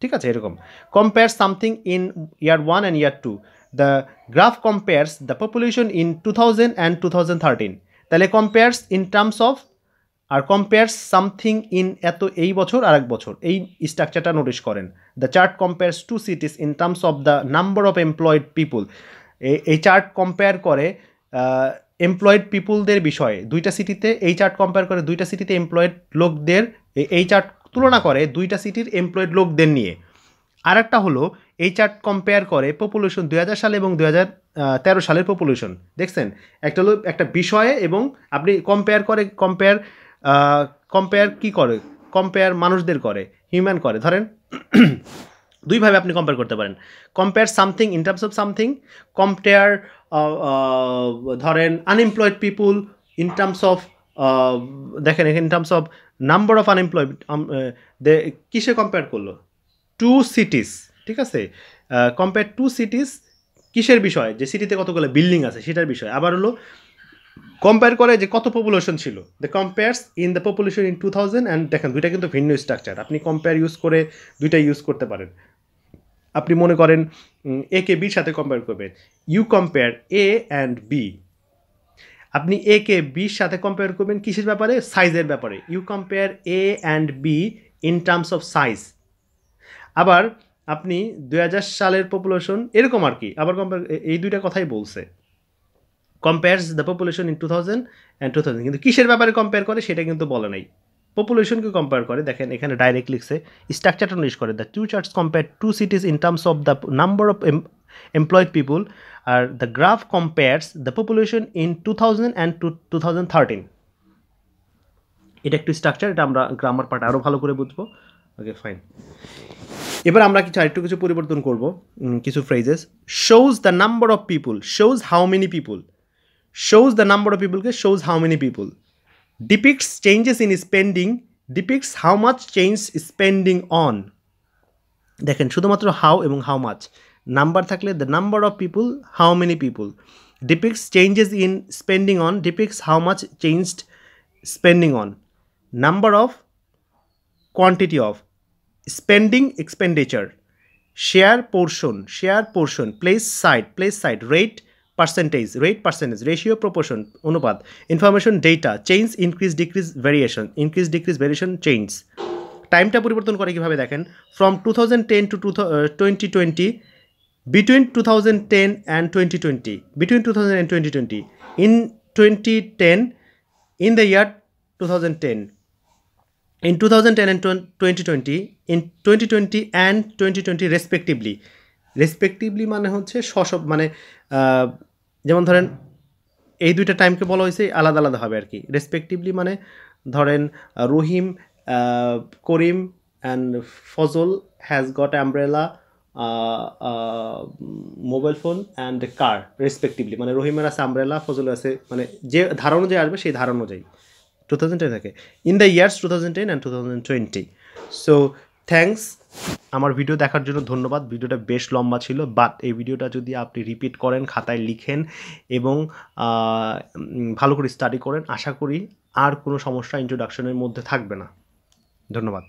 ঠিক আছে, এরকম। compare something in year 1 and year 2, the graph compares the population in 2000 and 2013, তাহলে compares in terms of R compares something in এত এই বছর আর এক বছর, এই স্ট্রাকচারটা নোটিস করেন। the chart compares two cities in terms of the number of employed people, এই চার্ট কম্পেয়ার করে এমপ্লয়েড পিপুলদের বিষয়ে, দুইটা সিটিতে এই চার্ট কম্পেয়ার করে দুইটা সিটিতে এমপ্লয়েড লোকদের, এই চার্ট তুলনা করে দুইটা সিটির এমপ্লয়েড লোকদের নিয়ে। আর একটা হলো এই চার্ট কম্পেয়ার করে পপুলেশন 2000 সালে এবং 2013 সালের পপুলেশন, দেখছেন, একটা হলো একটা বিষয়ে এবং আপনি কম্পেয়ার কি করে, কম্পেয়ার মানুষদের করে, হিউম্যান করে, ধরেন দুইভাবে আপনি কম্পেয়ার করতে পারেন। Compare something in terms of something, compare ধরেন unemployed people in terms of, দেখেন in terms of number of unemployed, কিসে কম্পেয়ার করলো, টু সিটিস, ঠিক আছে, কম্পেয়ার টু সিটিস কিসের বিষয়, যে সিটিতে কতগুলো বিল্ডিং আছে সেটার বিষয়। আবার হলো কম্পেয়ার করে যে কত পপুলেশন ছিল, the compares in the population in 2000 and দেখেন দুইটা কিন্তু ভিন্ন স্ট্রাকচার, আপনি কম্পেয়ার ইউজ করে দুইটা ইউজ করতে পারেন। আপনি মনে করেন এ কে বির সাথে কম্পেয়ার করবেন, you compare A and B. আপনি এ কে বির সাথে কম্পেয়ার করবেন কিসের ব্যাপারে? সাইজের ব্যাপারে। You compare A and B in terms of size. আবার আপনি 2000 সালের পপুলেশন এরকম আর কি, আবার কম্পেয়ার, এই দুইটা কথাই বলছে, compares the population in 2000 and 2000, কিন্তু কিসের ব্যাপারে কম্পেয়ার করে সেটা কিন্তু বলে নাই। পপুলেশনকে কম্পেয়ার করে, দেখেন এখানে ডাইরেক্ট লিখছে, স্ট্রাকচারটা নোটিস করে, the two charts compare two cities in terms of the number of employed people, আর the graph compares the population in 2000 and 2013। এটা একটু স্ট্রাকচার, এটা আমরা গ্রামার পার্ট আরও ভালো করে বুঝবো। ওকে ফাইন, এবার আমরা আরেকটু কিছু পরিবর্তন করব, কিছু phrases. Shows the number of people, shows how many people, shows the number of people ke shows how many people, depicts changes in spending, depicts how much change spending on। দেখেন শুধুমাত্র হাউ এবং হাউ মাচ, নাম্বার থাকলে the number of people, how many people, depicts changes in spending on, depicts how much changed spending on, number of, quantity of, spending expenditure, share portion, place side, rate percentage, ratio, proportion, অনুপাত, information, data, change, increase, decrease, variation, change। টাইমটা পরিবর্তন করে কিভাবে দেখেন, from 2010 to 2020, between 2010 and 2020, between 2000 and 2020, in 2010, in the year 2010, in 2010 and 2020, in 2020 and 2020 respectively মানে হচ্ছে সব মানে যেমন ধরেন এই দুইটা টাইমকে বলা হয়েছে আলাদা আলাদা হবে আর কি। রেসপেক্টিভলি মানে ধরেন Rahim, Karim and Fazal has got umbrella, mobile phone and car, respectively মানে রহিমের আছে আমব্রেলা, ফজলের আছে, মানে যে ধারা অনুযায়ী আসবে সেই ধারা অনুযায়ী 2010 থাকে, in the years 2010 and 2020। So thanks, আমার ভিডিও দেখার জন্য ধন্যবাদ। ভিডিওটা বেশ লম্বা ছিল, বাট এই ভিডিওটা যদি আপনি রিপিট করেন, খাতায় লিখেন এবং ভালো করে স্টাডি করেন, আশা করি আর কোনো সমস্যা ইন্ট্রোডাকশনের মধ্যে থাকবে না। ধন্যবাদ।